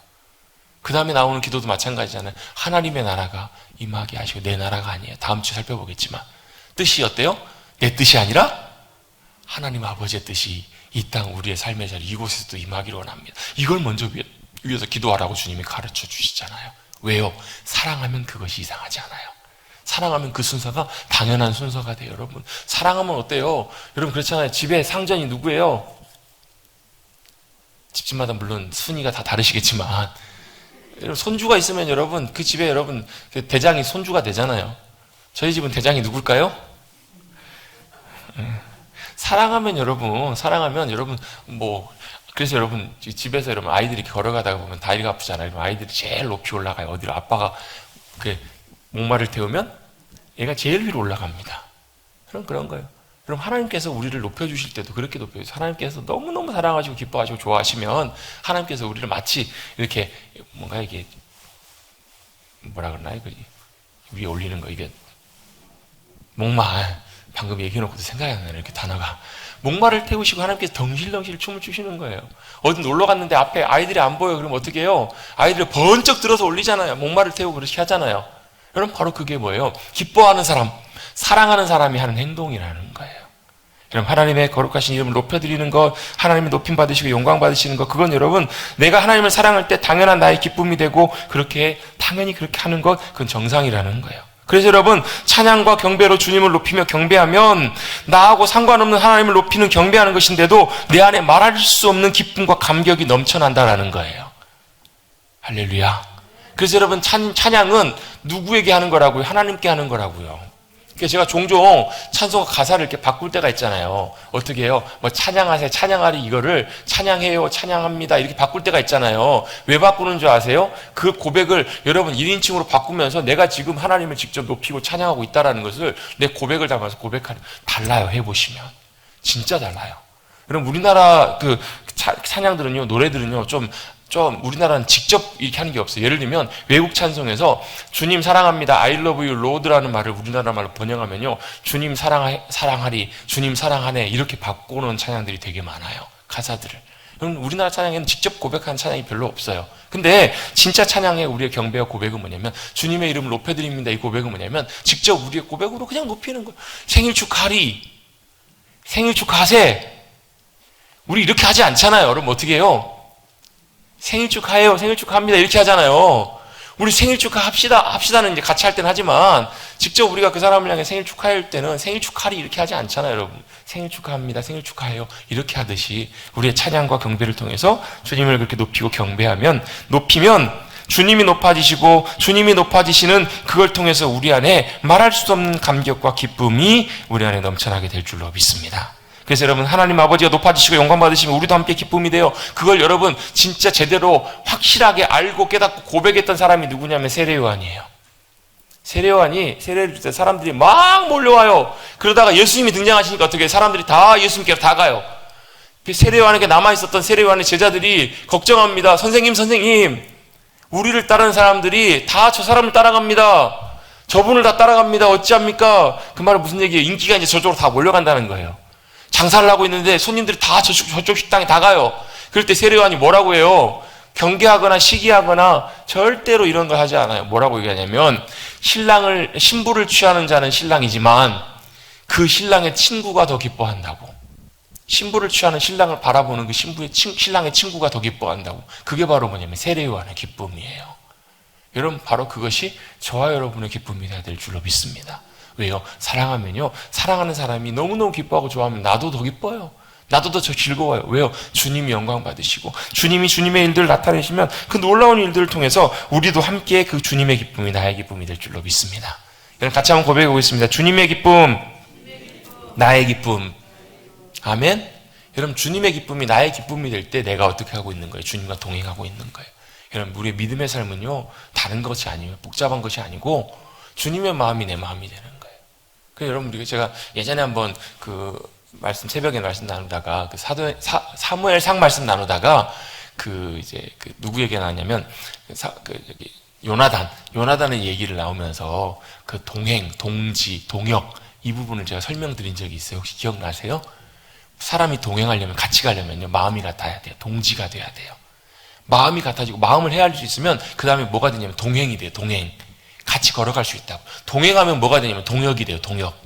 그 다음에 나오는 기도도 마찬가지잖아요. 하나님의 나라가 임하게 하시고 내 나라가 아니에요. 다음 주에 살펴보겠지만 뜻이 어때요? 내 뜻이 아니라 하나님 아버지의 뜻이 이 땅 우리의 삶의 자리 이곳에서도 임하기를 원합니다. 이걸 먼저 위해서 기도하라고 주님이 가르쳐 주시잖아요. 왜요? 사랑하면 그것이 이상하지 않아요. 사랑하면 그 순서가 당연한 순서가 돼요. 여러분 사랑하면 어때요? 여러분 그렇잖아요. 집에 상전이 누구예요? 집집마다 물론 순위가 다 다르시겠지만 여러분 손주가 있으면 여러분 그 집에 여러분 그 대장이 손주가 되잖아요. 저희 집은 대장이 누굴까요? 사랑하면 여러분 뭐 그래서 여러분 집에서 여러분 아이들이 이렇게 걸어가다가 보면 다리가 아프잖아요. 그럼 아이들이 제일 높이 올라가요. 어디로? 아빠가 그 목마를 태우면 얘가 제일 위로 올라갑니다. 그런 거예요. 그럼 하나님께서 우리를 높여주실 때도 그렇게 높여주세요. 하나님께서 너무너무 사랑하시고 기뻐하시고 좋아하시면 하나님께서 우리를 마치 이렇게 뭔가 이게 뭐라 그러나요? 위에 올리는 거 이게 목말 방금 얘기해놓고도 생각이 안 나요. 이렇게 단어가. 목마를 태우시고 하나님께서 덩실덩실 춤을 추시는 거예요. 어디 놀러 갔는데 앞에 아이들이 안 보여. 그러면 어떻게 해요? 아이들을 번쩍 들어서 올리잖아요. 목마를 태우고 그렇게 하잖아요. 여러분 바로 그게 뭐예요? 기뻐하는 사람, 사랑하는 사람이 하는 행동이라는 거예요. 여러분, 하나님의 거룩하신 이름을 높여드리는 것, 하나님의 높임 받으시고 영광 받으시는 것, 그건 여러분 내가 하나님을 사랑할 때 당연한 나의 기쁨이 되고 그렇게 당연히 그렇게 하는 것, 그건 정상이라는 거예요. 그래서 여러분, 찬양과 경배로 주님을 높이며 경배하면 나하고 상관없는 하나님을 높이는 경배하는 것인데도 내 안에 말할 수 없는 기쁨과 감격이 넘쳐난다라는 거예요. 할렐루야. 그래서 여러분, 찬양은 누구에게 하는 거라고요? 하나님께 하는 거라고요. 그래서 제가 종종 찬송가 가사를 이렇게 바꿀 때가 있잖아요. 어떻게 해요? 뭐 찬양하세요, 찬양하리, 이거를 찬양해요, 찬양합니다, 이렇게 바꿀 때가 있잖아요. 왜 바꾸는 줄 아세요? 그 고백을 여러분 1인칭으로 바꾸면서 내가 지금 하나님을 직접 높이고 찬양하고 있다는 것을 내 고백을 담아서 고백하는, 달라요. 해보시면 진짜 달라요. 여러분, 우리나라 그 찬양들은요, 노래들은요, 좀 우리나라는 직접 이렇게 하는 게 없어요. 예를 들면 외국 찬송에서 주님 사랑합니다, I love you Lord라는 말을 우리나라 말로 번역하면요, 주님 사랑하리, 주님 사랑하네, 이렇게 바꾸는 찬양들이 되게 많아요. 가사들을. 우리나라 찬양에는 직접 고백하는 찬양이 별로 없어요. 근데 진짜 찬양의 우리의 경배와 고백은 뭐냐면, 주님의 이름을 높여드립니다, 이 고백은 뭐냐면 직접 우리의 고백으로 그냥 높이는 거예요. 생일 축하하리, 생일 축하하세. 우리 이렇게 하지 않잖아요. 여러분, 어떻게 해요? 생일 축하해요, 생일 축하합니다, 이렇게 하잖아요. 우리 생일 합시다는 이제 같이 할 때는 하지만 직접 우리가 그 사람을 향해 생일 축하할 때는 생일 축하리 이렇게 하지 않잖아요. 여러분, 생일 축하합니다, 생일 축하해요, 이렇게 하듯이 우리의 찬양과 경배를 통해서 주님을 그렇게 높이고 경배하면, 높이면 주님이 높아지시고 주님이 높아지시는 그걸 통해서 우리 안에 말할 수 없는 감격과 기쁨이 우리 안에 넘쳐나게 될 줄로 믿습니다. 그래서 여러분, 하나님 아버지가 높아지시고 영광 받으시면 우리도 함께 기쁨이 돼요. 그걸 여러분 진짜 제대로 확실하게 알고 깨닫고 고백했던 사람이 누구냐면 세례요한이에요. 세례요한이 세례를 줄 때 사람들이 막 몰려와요. 그러다가 예수님이 등장하시니까 어떻게 해요? 사람들이 다 예수님께로 다 가요. 세례요한에게 남아있었던 세례요한의 제자들이 걱정합니다. 선생님, 우리를 따르는 사람들이 다 저 사람을 따라갑니다. 저분을 다 따라갑니다. 어찌합니까? 그 말은 무슨 얘기예요? 인기가 이제 저쪽으로 다 몰려간다는 거예요. 장사를 하고 있는데 손님들이 다 저쪽 식당에 다 가요. 그럴 때 세례요한이 뭐라고 해요? 경계하거나 시기하거나 절대로 이런 걸 하지 않아요. 뭐라고 얘기하냐면, 신부를 취하는 자는 신랑이지만 그 신랑의 친구가 더 기뻐한다고. 신부를 취하는 신랑을 바라보는 그 신랑의 친구가 더 기뻐한다고. 그게 바로 뭐냐면 세례요한의 기쁨이에요. 여러분, 바로 그것이 저와 여러분의 기쁨이 될 줄로 믿습니다. 왜요? 사랑하면요, 사랑하는 사람이 너무너무 기뻐하고 좋아하면 나도 더 기뻐요. 나도 더 즐거워요. 왜요? 주님이 영광 받으시고 주님이 주님의 일들을 나타내시면 그 놀라운 일들을 통해서 우리도 함께 그 주님의 기쁨이 나의 기쁨이 될 줄로 믿습니다. 여러분, 같이 한번 고백해 보겠습니다. 주님의 기쁨, 나의 기쁨. 아멘. 여러분, 주님의 기쁨이 나의 기쁨이 될 때 내가 어떻게 하고 있는 거예요? 주님과 동행하고 있는 거예요. 여러분, 우리의 믿음의 삶은요, 다른 것이 아니에요. 복잡한 것이 아니고 주님의 마음이 내 마음이 되는 거예요. 그래서 여러분, 제가 예전에 한번 그 새벽에 말씀 나누다가 그 사무엘상 말씀 나누다가 누구 얘기가 나왔냐면 요나단의 얘기를 나오면서 그 동행, 동지, 동역, 이 부분을 제가 설명드린 적이 있어요. 혹시 기억나세요? 사람이 동행하려면, 같이 가려면요, 마음이 같아야 돼요. 동지가 돼야 돼요. 마음이 같아지고 마음을 헤아릴 수 있으면 그 다음에 뭐가 되냐면 동행이 돼요. 동행. 같이 걸어갈 수 있다고. 동행하면 뭐가 되냐면 동역이 돼요. 동역.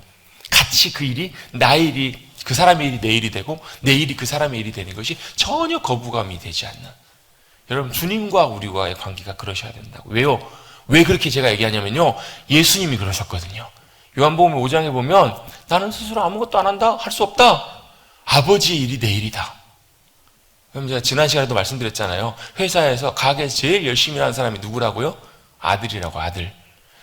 같이 그 일이, 나의 일이 그 사람의 일이 내 일이 되고 내 일이 그 사람의 일이 되는 것이 전혀 거부감이 되지 않는, 여러분, 주님과 우리와의 관계가 그러셔야 된다고. 왜요? 왜 그렇게 제가 얘기하냐면요, 예수님이 그러셨거든요. 요한복음 5장에 보면 나는 스스로 아무것도 안 한다, 할 수 없다, 아버지의 일이 내 일이다. 그럼 제가 지난 시간에도 말씀드렸잖아요. 회사에서, 가게에서 제일 열심히 하는 사람이 누구라고요? 아들이라고. 아들.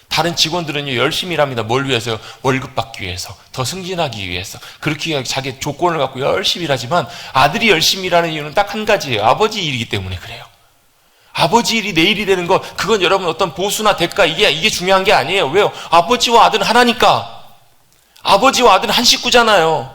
다른 직원들은요, 열심히 일합니다. 뭘 위해서요? 월급 받기 위해서, 더 승진하기 위해서, 그렇게 자기 조건을 갖고 열심히 일하지만 아들이 열심히 일하는 이유는 딱 한 가지예요. 아버지 일이기 때문에 그래요. 아버지 일이 내 일이 되는 것, 그건 여러분 어떤 보수나 대가, 이게 중요한 게 아니에요. 왜요? 아버지와 아들은 하나니까. 아버지와 아들은 한 식구잖아요.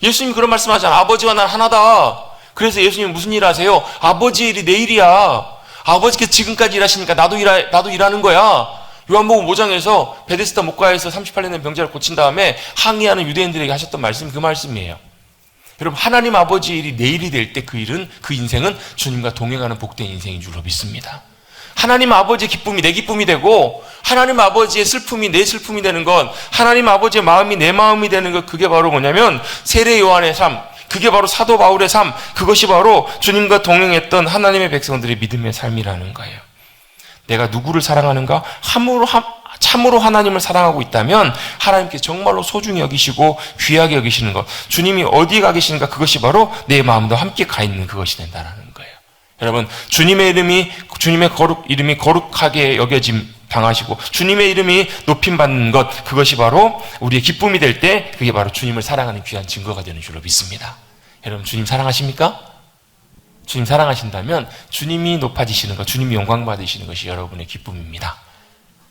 예수님이 그런 말씀하잖아요. 아버지와 난 하나다. 그래서 예수님은 무슨 일 하세요? 아버지 일이 내 일이야. 아버지께서 지금까지 일하시니까 나도 일하는 거야. 요한복음 5장에서 베데스다 목가에서 38년 된 병자를 고친 다음에 항의하는 유대인들에게 하셨던 말씀이 그 말씀이에요. 여러분, 하나님 아버지 일이 내 일이 될 때 그 인생은 주님과 동행하는 복된 인생인 줄로 믿습니다. 하나님 아버지의 기쁨이 내 기쁨이 되고 하나님 아버지의 슬픔이 내 슬픔이 되는 건, 하나님 아버지의 마음이 내 마음이 되는 것, 그게 바로 뭐냐면 세례 요한의 삶, 그게 바로 사도 바울의 삶, 그것이 바로 주님과 동행했던 하나님의 백성들의 믿음의 삶이라는 거예요. 내가 누구를 사랑하는가? 참으로 하나님을 사랑하고 있다면 하나님께 정말로 소중히 여기시고 귀하게 여기시는 것, 주님이 어디 가 계시는가, 그것이 바로 내 마음도 함께 가 있는 그것이 된다는 거예요. 여러분, 주님의 이름이 거룩하게 여겨짐 당하시고 주님의 이름이 높임받는 것, 그것이 바로 우리의 기쁨이 될 때 그게 바로 주님을 사랑하는 귀한 증거가 되는 줄로 믿습니다. 여러분, 주님 사랑하십니까? 주님 사랑하신다면 주님이 높아지시는 것, 주님이 영광 받으시는 것이 여러분의 기쁨입니다.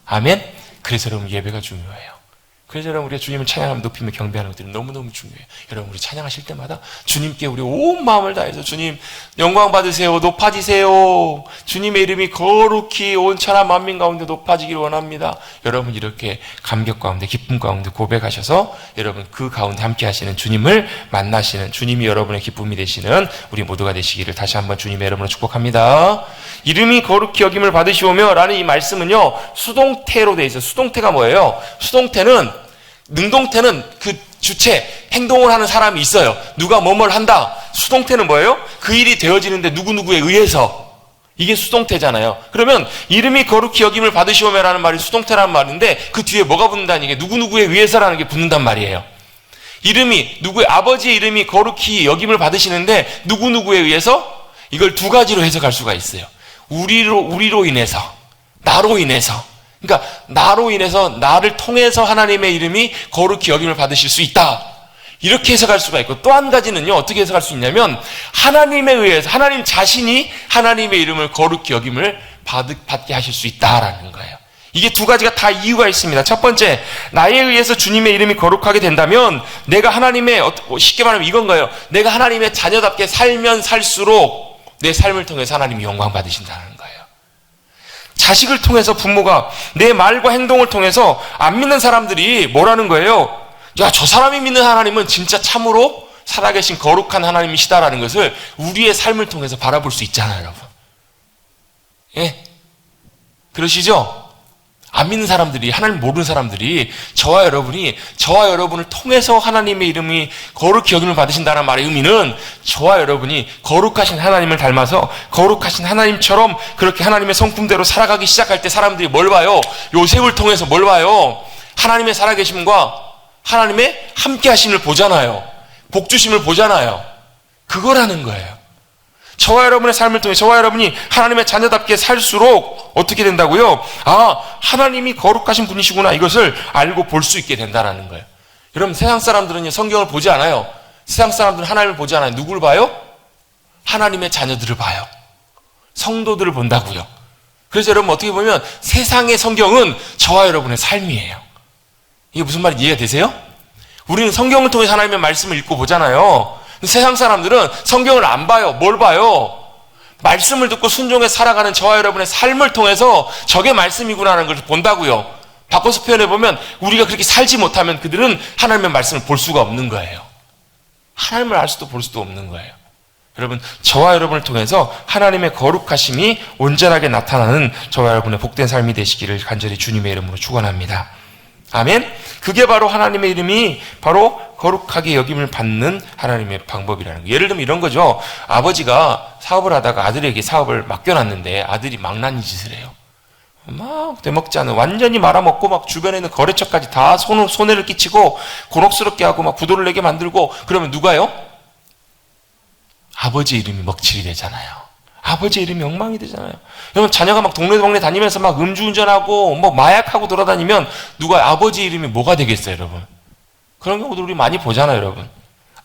아멘. 그래서 여러분, 예배가 중요해요. 그래서 여러분, 우리가 주님을 찬양하며 높이며 경배하는 것들이 너무너무 중요해요. 여러분, 우리 찬양하실 때마다 주님께 우리 온 마음을 다해서 주님 영광 받으세요, 높아지세요, 주님의 이름이 거룩히 온 천하 만민 가운데 높아지기를 원합니다. 여러분, 이렇게 감격 가운데 기쁨 가운데 고백하셔서 여러분 그 가운데 함께 하시는 주님을 만나시는, 주님이 여러분의 기쁨이 되시는 우리 모두가 되시기를 다시 한번 주님의 이름으로 축복합니다. 이름이 거룩히 여김을 받으시오며 라는 이 말씀은요, 수동태로 되어 있어요. 수동태가 뭐예요? 수동태는, 능동태는 그 주체, 행동을 하는 사람이 있어요. 누가 뭐뭘 한다. 수동태는 뭐예요? 그 일이 되어지는데 누구누구에 의해서. 이게 수동태잖아요. 그러면 이름이 거룩히 여김을 받으시오며라는 말이 수동태라는 말인데 그 뒤에 뭐가 붙는다는 게 누구누구에 의해서라는 게 붙는단 말이에요. 이름이 누구의, 아버지의 이름이 거룩히 여김을 받으시는데 누구누구에 의해서, 이걸 두 가지로 해석할 수가 있어요. 우리로 인해서, 나로 인해서. 그러니까 나로 인해서, 나를 통해서 하나님의 이름이 거룩히 여김을 받으실 수 있다, 이렇게 해석할 수가 있고, 또 한 가지는요, 어떻게 해석할 수 있냐면 하나님에 의해서, 하나님 자신이 하나님의 이름을 거룩히 여김을 받게 하실 수 있다라는 거예요. 이게 두 가지가 다 이유가 있습니다. 첫 번째, 나에 의해서 주님의 이름이 거룩하게 된다면 내가 하나님의, 쉽게 말하면 이건 거예요. 내가 하나님의 자녀답게 살면 살수록 내 삶을 통해서 하나님이 영광 받으신다는 거예요. 자식을 통해서 부모가 내 말과 행동을 통해서 안 믿는 사람들이 뭐라는 거예요? 야, 저 사람이 믿는 하나님은 진짜 참으로 살아계신 거룩한 하나님이시다라는 것을 우리의 삶을 통해서 바라볼 수 있잖아요, 여러분. 예? 그러시죠? 안 믿는 사람들이, 하나님 모르는 사람들이 저와 여러분을 통해서 하나님의 이름이 거룩히 여김을 받으신다는 말의 의미는, 저와 여러분이 거룩하신 하나님을 닮아서 거룩하신 하나님처럼 그렇게 하나님의 성품대로 살아가기 시작할 때 사람들이 뭘 봐요? 요셉을 통해서 뭘 봐요? 하나님의 살아계심과 하나님의 함께 하심을 보잖아요. 복 주심을 보잖아요. 그거라는 거예요. 저와 여러분의 삶을 통해 저와 여러분이 하나님의 자녀답게 살수록 어떻게 된다고요? 아, 하나님이 거룩하신 분이시구나, 이것을 알고 볼 수 있게 된다는 거예요. 여러분, 세상 사람들은요, 성경을 보지 않아요. 세상 사람들은 하나님을 보지 않아요. 누구를 봐요? 하나님의 자녀들을 봐요. 성도들을 본다고요. 그래서 여러분, 어떻게 보면 세상의 성경은 저와 여러분의 삶이에요. 이게 무슨 말인지 이해가 되세요? 우리는 성경을 통해서 하나님의 말씀을 읽고 보잖아요. 세상 사람들은 성경을 안 봐요. 뭘 봐요? 말씀을 듣고 순종해 살아가는 저와 여러분의 삶을 통해서 저게 말씀이구나라는 걸 본다고요. 바꿔서 표현해보면 우리가 그렇게 살지 못하면 그들은 하나님의 말씀을 볼 수가 없는 거예요. 하나님을 알 수도 볼 수도 없는 거예요. 여러분, 저와 여러분을 통해서 하나님의 거룩하심이 온전하게 나타나는 저와 여러분의 복된 삶이 되시기를 간절히 주님의 이름으로 축원합니다. 아멘. 그게 바로 하나님의 이름이 바로 거룩하게 여김을 받는 하나님의 방법이라는 거예요. 예를 들면 이런 거죠. 아버지가 사업을 하다가 아들에게 사업을 맡겨놨는데 아들이 망나니 짓을 해요. 막 되먹지 않은, 완전히 말아먹고 막 주변에 있는 거래처까지 다 손해를 끼치고 곤혹스럽게 하고 막 부도를 내게 만들고, 그러면 누가요? 아버지 이름이 먹칠이 되잖아요. 아버지 이름이 엉망이 되잖아요. 여러분, 자녀가 막 동네 다니면서 막 음주운전하고 뭐 마약하고 돌아다니면 누가 아버지 이름이 뭐가 되겠어요, 여러분? 그런 경우도 우리 많이 보잖아요, 여러분.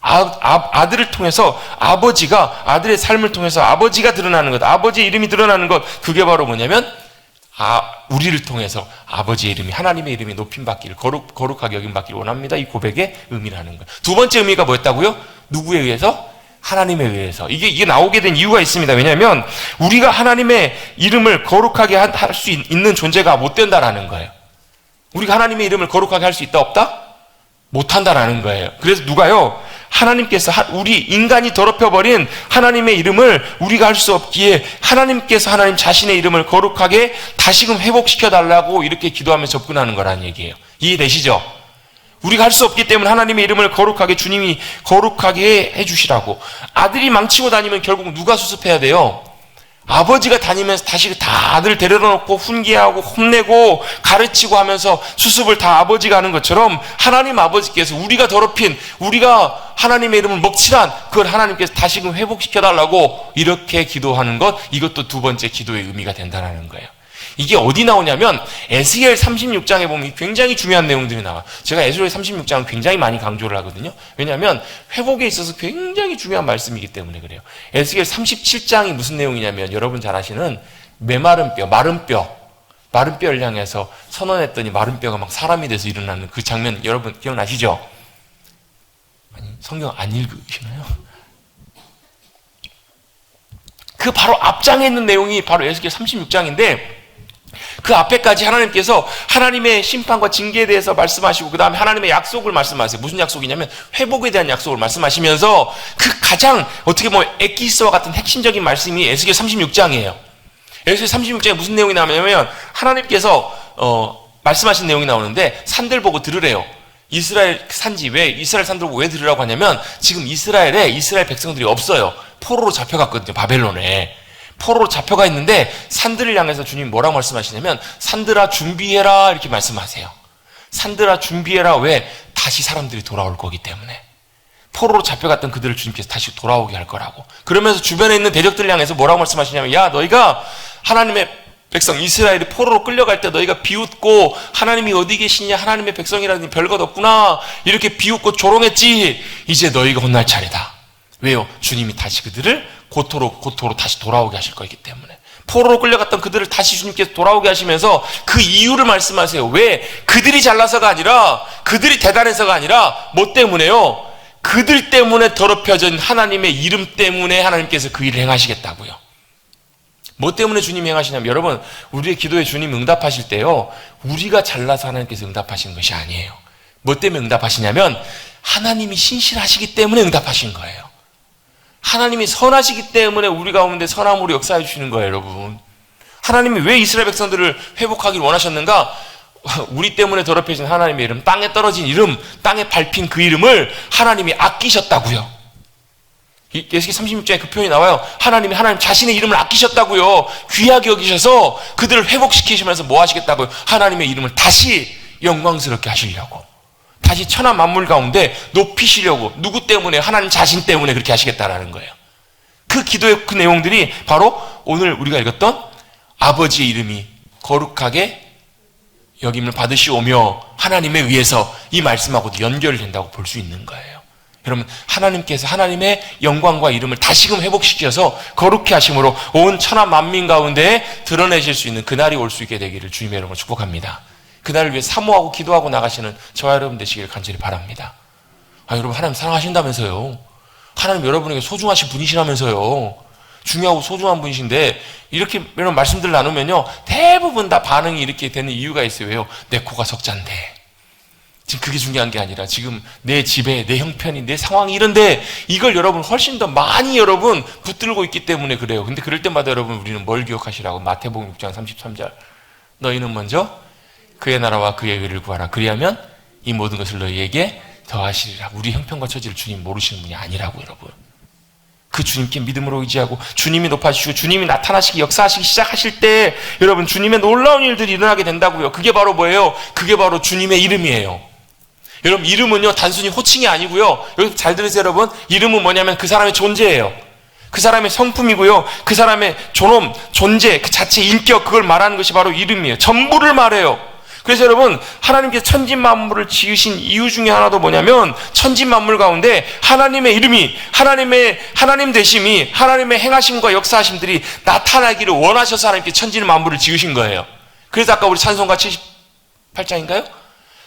아들을 통해서 아버지가, 아들의 삶을 통해서 아버지가 드러나는 것, 아버지의 이름이 드러나는 것, 그게 바로 뭐냐면 우리를 통해서 아버지의 이름이, 하나님의 이름이 높임받기를, 거룩하게 여김받기를 원합니다. 이 고백의 의미라는 거예요. 두 번째 의미가 뭐였다고요? 누구에 의해서? 하나님에 의해서. 이게 나오게 된 이유가 있습니다. 왜냐하면 우리가 하나님의 이름을 거룩하게 할 수 있는 존재가 못 된다라는 거예요. 우리가 하나님의 이름을 거룩하게 할 수 있다, 없다? 못 한다라는 거예요. 그래서 누가요? 하나님께서 우리 인간이 더럽혀버린 하나님의 이름을 우리가 할 수 없기에 하나님께서 하나님 자신의 이름을 거룩하게 다시금 회복시켜달라고 이렇게 기도하며 접근하는 거라는 얘기예요. 이해되시죠? 우리가 할 수 없기 때문에 하나님의 이름을 거룩하게 주님이 거룩하게 해주시라고. 아들이 망치고 다니면 결국 누가 수습해야 돼요? 아버지가 다니면서 다시 다 아들 데려다 놓고 훈계하고 혼내고 가르치고 하면서 수습을 다 아버지가 하는 것처럼 하나님 아버지께서 우리가 더럽힌, 우리가 하나님의 이름을 먹칠한 그걸 하나님께서 다시금 회복시켜달라고 이렇게 기도하는 것, 이것도 두 번째 기도의 의미가 된다는 거예요. 이게 어디 나오냐면 에스겔 36장에 보면 굉장히 중요한 내용들이 나와요. 제가 에스겔 36장을 굉장히 많이 강조를 하거든요. 왜냐하면 회복에 있어서 굉장히 중요한 말씀이기 때문에 그래요. 에스겔 37장이 무슨 내용이냐면 여러분 잘 아시는 메마른 뼈, 마른 뼈를 향해서 선언했더니 마른 뼈가 막 사람이 돼서 일어나는 그 장면 여러분 기억나시죠? 아니, 성경 안 읽으시나요? 그 바로 앞장에 있는 내용이 바로 에스겔 36장인데 그 앞에까지 하나님께서 하나님의 심판과 징계에 대해서 말씀하시고 그 다음에 하나님의 약속을 말씀하세요. 무슨 약속이냐면 회복에 대한 약속을 말씀하시면서 그 가장 어떻게 보면 엑기스와 같은 핵심적인 말씀이 에스겔 36장이에요. 에스겔 36장에 무슨 내용이 나오냐면 하나님께서 말씀하신 내용이 나오는데 산들 보고 들으래요. 이스라엘 산지 왜 이스라엘 산들 보고 왜 들으라고 하냐면 지금 이스라엘 백성들이 없어요. 포로로 잡혀갔거든요. 바벨론에. 포로로 잡혀가 있는데 산들을 향해서 주님이 뭐라고 말씀하시냐면 산들아 준비해라 이렇게 말씀하세요. 산들아 준비해라. 왜? 다시 사람들이 돌아올 거기 때문에. 포로로 잡혀갔던 그들을 주님께서 다시 돌아오게 할 거라고. 그러면서 주변에 있는 대적들을 향해서 뭐라고 말씀하시냐면 야 너희가 하나님의 백성 이스라엘이 포로로 끌려갈 때 너희가 비웃고 하나님이 어디 계시냐 하나님의 백성이라니 별것 없구나 이렇게 비웃고 조롱했지. 이제 너희가 혼날 차례다. 왜요? 주님이 다시 그들을 고토로 다시 돌아오게 하실 거기 때문에. 포로로 끌려갔던 그들을 다시 주님께서 돌아오게 하시면서 그 이유를 말씀하세요. 왜? 그들이 잘나서가 아니라 그들이 대단해서가 아니라 뭐 때문에요? 그들 때문에 더럽혀진 하나님의 이름 때문에 하나님께서 그 일을 행하시겠다고요. 뭐 때문에 주님이 행하시냐면 여러분 우리의 기도에 주님 응답하실 때요 우리가 잘나서 하나님께서 응답하시는 것이 아니에요. 뭐 때문에 응답하시냐면 하나님이 신실하시기 때문에 응답하신 거예요. 하나님이 선하시기 때문에 우리 가운데 선함으로 역사해 주시는 거예요, 여러분. 하나님이 왜 이스라엘 백성들을 회복하기를 원하셨는가? 우리 때문에 더럽혀진 하나님의 이름, 땅에 떨어진 이름, 땅에 밟힌 그 이름을 하나님이 아끼셨다고요. 예수기 36장에 그 표현이 나와요. 하나님 자신의 이름을 아끼셨다고요. 귀하게 여기셔서 그들을 회복시키시면서 뭐 하시겠다고요? 하나님의 이름을 다시 영광스럽게 하시려고. 다시 천하 만물 가운데 높이시려고. 누구 때문에? 하나님 자신 때문에 그렇게 하시겠다라는 거예요. 그 기도의 그 내용들이 바로 오늘 우리가 읽었던 아버지의 이름이 거룩하게 여김을 받으시오며 하나님에 의해서 이 말씀하고도 연결된다고 볼 수 있는 거예요. 여러분 하나님께서 하나님의 영광과 이름을 다시금 회복시켜서 거룩히 하심으로 온 천하 만민 가운데 드러내실 수 있는 그날이 올 수 있게 되기를 주님의 이름으로 축복합니다. 그날을 위해 사모하고 기도하고 나가시는 저와 여러분 되시길 간절히 바랍니다. 여러분 하나님 사랑하신다면서요. 하나님 여러분에게 소중하신 분이시라면서요. 중요하고 소중한 분이신데 이렇게 이런 말씀들 나누면요 대부분 다 반응이 이렇게 되는 이유가 있어요. 왜요? 내 코가 석잔데. 지금 그게 중요한 게 아니라 지금 내 집에 내 형편이 내 상황이 이런데 이걸 여러분 훨씬 더 많이 여러분 붙들고 있기 때문에 그래요. 근데 그럴 때마다 여러분 우리는 뭘 기억하시라고? 마태복음 6장 33절 너희는 먼저 그의 나라와 그의 의를 구하라. 그리하면 이 모든 것을 너희에게 더하시리라. 우리 형편과 처지를 주님 모르시는 분이 아니라고 여러분. 그 주님께 믿음으로 의지하고 주님이 높아지시고 주님이 나타나시기 역사하시기 시작하실 때 여러분 주님의 놀라운 일들이 일어나게 된다고요. 그게 바로 뭐예요? 그게 바로 주님의 이름이에요. 여러분 이름은요 단순히 호칭이 아니고요. 여기 잘 들으세요 여러분. 이름은 뭐냐면 그 사람의 존재예요. 그 사람의 성품이고요. 그 사람의 존엄, 존재, 그 자체 인격 그걸 말하는 것이 바로 이름이에요. 전부를 말해요. 그래서 여러분 하나님께서 천지만물을 지으신 이유 중에 하나도 뭐냐면 천지만물 가운데 하나님의 이름이 하나님 되심이 하나님의 행하심과 역사하심들이 나타나기를 원하셔서 하나님께 천지만물을 지으신 거예요. 그래서 아까 우리 찬송가 78장인가요?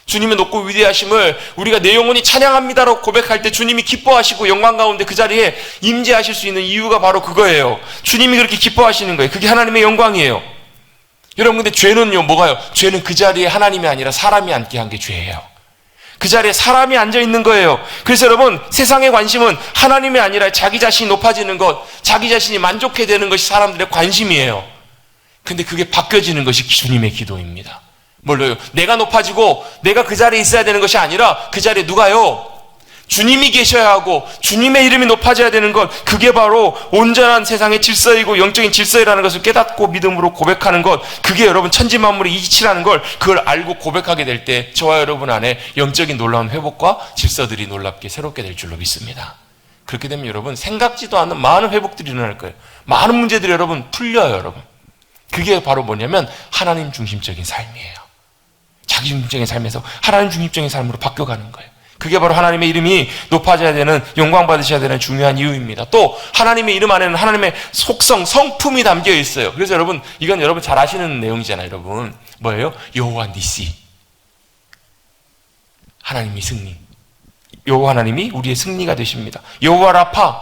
주님의 높고 위대하심을 우리가 내 영혼이 찬양합니다라고 고백할 때 주님이 기뻐하시고 영광 가운데 그 자리에 임재하실 수 있는 이유가 바로 그거예요. 주님이 그렇게 기뻐하시는 거예요. 그게 하나님의 영광이에요. 여러분 근데 죄는요 뭐가요? 죄는 그 자리에 하나님이 아니라 사람이 앉게 한 게 죄예요. 그 자리에 사람이 앉아 있는 거예요. 그래서 여러분, 세상의 관심은 하나님이 아니라 자기 자신이 높아지는 것, 자기 자신이 만족해야 되는 것이 사람들의 관심이에요. 근데 그게 바뀌어지는 것이 주님의 기도입니다. 뭘로요? 내가 높아지고 내가 그 자리에 있어야 되는 것이 아니라 그 자리에 누가요? 주님이 계셔야 하고 주님의 이름이 높아져야 되는 것, 그게 바로 온전한 세상의 질서이고 영적인 질서이라는 것을 깨닫고 믿음으로 고백하는 것, 그게 여러분 천지만물의 이치라는 걸, 그걸 알고 고백하게 될 때 저와 여러분 안에 영적인 놀라운 회복과 질서들이 놀랍게 새롭게 될 줄로 믿습니다. 그렇게 되면 여러분, 생각지도 않는 많은 회복들이 일어날 거예요. 많은 문제들이 여러분 풀려요. 여러분, 그게 바로 뭐냐면 하나님 중심적인 삶이에요. 자기 중심적인 삶에서 하나님 중심적인 삶으로 바뀌어가는 거예요. 그게 바로 하나님의 이름이 높아져야 되는, 영광 받으셔야 되는 중요한 이유입니다. 또 하나님의 이름 안에는 하나님의 속성, 성품이 담겨 있어요. 그래서 여러분, 이건 여러분 잘 아시는 내용이잖아요. 여러분, 뭐예요? 여호와 니시, 하나님이 승리, 여호와 하나님이 우리의 승리가 되십니다. 여호와 라파,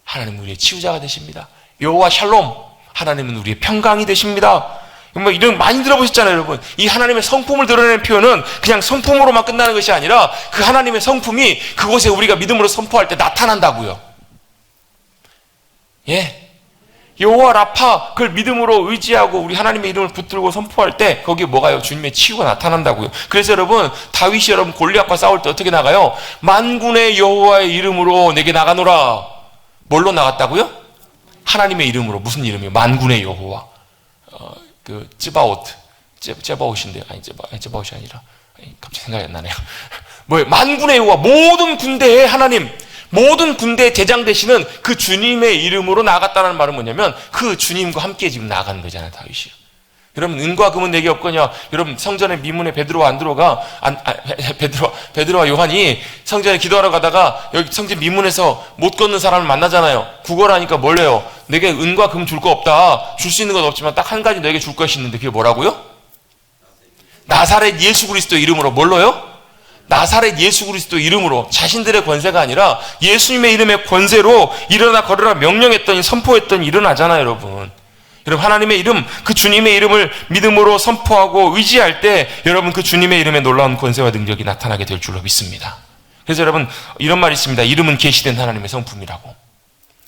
하나님은 우리의 치유자가 되십니다. 여호와 샬롬, 하나님은 우리의 평강이 되십니다. 뭐 이런 많이 들어보셨잖아요, 여러분. 이 하나님의 성품을 드러내는 표현은 그냥 성품으로만 끝나는 것이 아니라 그 하나님의 성품이 그곳에 우리가 믿음으로 선포할 때 나타난다고요. 예. 여호와 라파, 그걸 믿음으로 의지하고 우리 하나님의 이름을 붙들고 선포할 때 거기에 뭐가요? 주님의 치유가 나타난다고요. 그래서 여러분, 다윗이 여러분 골리앗과 싸울 때 어떻게 나가요? 만군의 여호와의 이름으로 내게 나가노라. 뭘로 나갔다고요? 하나님의 이름으로. 무슨 이름이에요? 만군의 여호와. 그 쯔바옷인데, 아니 쯔바옷이 아니라, 갑자기 생각이 안 나네요. 뭐예요? 만군의 여호와, 모든 군대의 하나님, 모든 군대의 대장 되시는 그 주님의 이름으로 나갔다는 말은 뭐냐면 그 주님과 함께 지금 나가는 거잖아요, 다윗이요. 여러분, 은과 금은 내게 없거냐. 여러분, 성전의 미문에 베드로와 안드로가 베드로와 요한이 성전에 기도하러 가다가 여기 성전 미문에서 못 걷는 사람을 만나잖아요. 구걸하니까 뭘 해요? 내게 은과 금 줄 거 없다. 줄 수 있는 건 없지만 딱 한 가지 너에게 줄 것이 있는데 그게 뭐라고요? 나사렛 예수 그리스도 이름으로. 뭘로요? 나사렛 예수 그리스도 이름으로. 자신들의 권세가 아니라 예수님의 이름의 권세로 일어나 걸으라 명령했더니, 선포했더니 일어나잖아요, 여러분. 여러분, 하나님의 이름, 그 주님의 이름을 믿음으로 선포하고 의지할 때 여러분, 그 주님의 이름에 놀라운 권세와 능력이 나타나게 될 줄로 믿습니다. 그래서 여러분, 이런 말이 있습니다. 이름은 계시된 하나님의 성품이라고.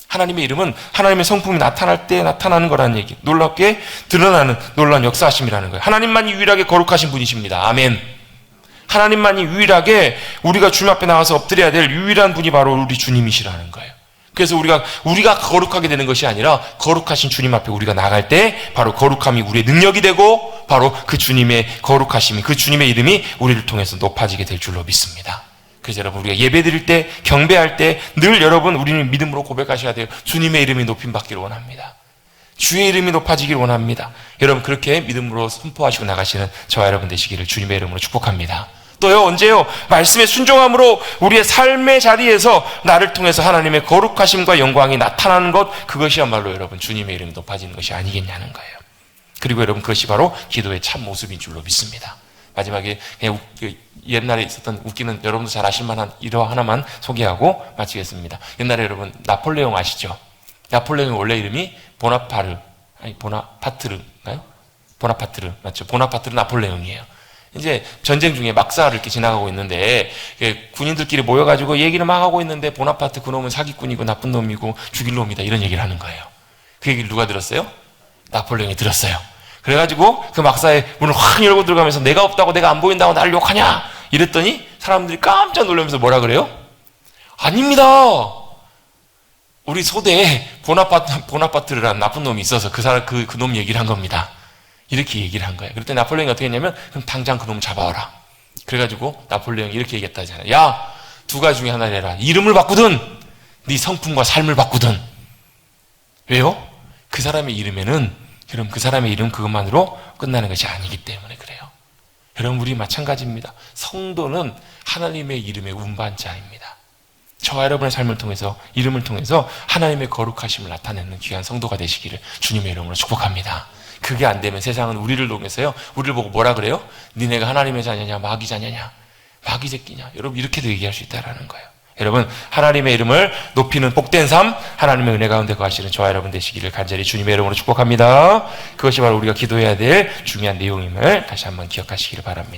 하나님의 이름은 하나님의 성품이 나타날 때 나타나는 거라는 얘기, 놀랍게 드러나는 놀라운 역사하심이라는 거예요. 하나님만이 유일하게 거룩하신 분이십니다. 아멘. 하나님만이 유일하게 우리가 주님 앞에 나와서 엎드려야 될 유일한 분이 바로 우리 주님이시라는 거예요. 그래서 우리가 거룩하게 되는 것이 아니라 거룩하신 주님 앞에 우리가 나갈 때 바로 거룩함이 우리의 능력이 되고 바로 그 주님의 거룩하심이, 그 주님의 이름이 우리를 통해서 높아지게 될 줄로 믿습니다. 그래서 여러분, 우리가 예배 드릴 때, 경배할 때 늘 여러분, 우리는 믿음으로 고백하셔야 돼요. 주님의 이름이 높임 받기를 원합니다. 주의 이름이 높아지기를 원합니다. 여러분, 그렇게 믿음으로 선포하시고 나가시는 저와 여러분 되시기를 주님의 이름으로 축복합니다. 또요, 언제요? 말씀의 순종함으로 우리의 삶의 자리에서 나를 통해서 하나님의 거룩하심과 영광이 나타나는 것, 그것이야말로 여러분 주님의 이름이 높아지는 것이 아니겠냐는 거예요. 그리고 여러분, 그것이 바로 기도의 참 모습인 줄로 믿습니다. 마지막에 그냥 옛날에 있었던 웃기는, 여러분도 잘 아실 만한 일화 하나만 소개하고 마치겠습니다. 옛날에 여러분 나폴레옹 아시죠? 나폴레옹의 원래 이름이 보나파트르인가요? 보나파트르 맞죠? 보나파트르 나폴레옹이에요. 이제 전쟁 중에 막사를 이렇게 지나가고 있는데 군인들끼리 모여가지고 얘기를 막 하고 있는데 보나파트 그놈은 사기꾼이고 나쁜 놈이고 죽일 놈이다, 이런 얘기를 하는 거예요. 그 얘기를 누가 들었어요? 나폴레옹이 들었어요. 그래가지고 그 막사의 문을 확 열고 들어가면서 내가 없다고, 내가 안 보인다고 나를 욕하냐 이랬더니 사람들이 깜짝 놀라면서 뭐라 그래요? 아닙니다. 우리 소대에 보나파트르라는 나쁜 놈이 있어서 그 놈 얘기를 한 겁니다. 이렇게 얘기를 한 거예요. 그랬더니 나폴레옹이 어떻게 했냐면, 그럼 당장 그놈 잡아와라. 그래가지고 나폴레옹이 이렇게 얘기했다잖아요. 야, 두 가지 중에 하나를 해라. 이름을 바꾸든 네 성품과 삶을 바꾸든. 왜요? 그 사람의 이름에는, 그럼 그 사람의 이름 그것만으로 끝나는 것이 아니기 때문에 그래요. 여러분, 우리 마찬가지입니다. 성도는 하나님의 이름의 운반자입니다. 저와 여러분의 삶을 통해서, 이름을 통해서 하나님의 거룩하심을 나타내는 귀한 성도가 되시기를 주님의 이름으로 축복합니다. 그게 안 되면 세상은 우리를 통해서요, 우리를 보고 뭐라 그래요? 니네가 하나님의 자녀냐, 마귀 자녀냐, 마귀 새끼냐. 여러분, 이렇게도 얘기할 수 있다라는 거예요. 여러분, 하나님의 이름을 높이는 복된 삶, 하나님의 은혜 가운데 거하시는 저와 여러분 되시기를 간절히 주님의 이름으로 축복합니다. 그것이 바로 우리가 기도해야 될 중요한 내용임을 다시 한번 기억하시기를 바랍니다.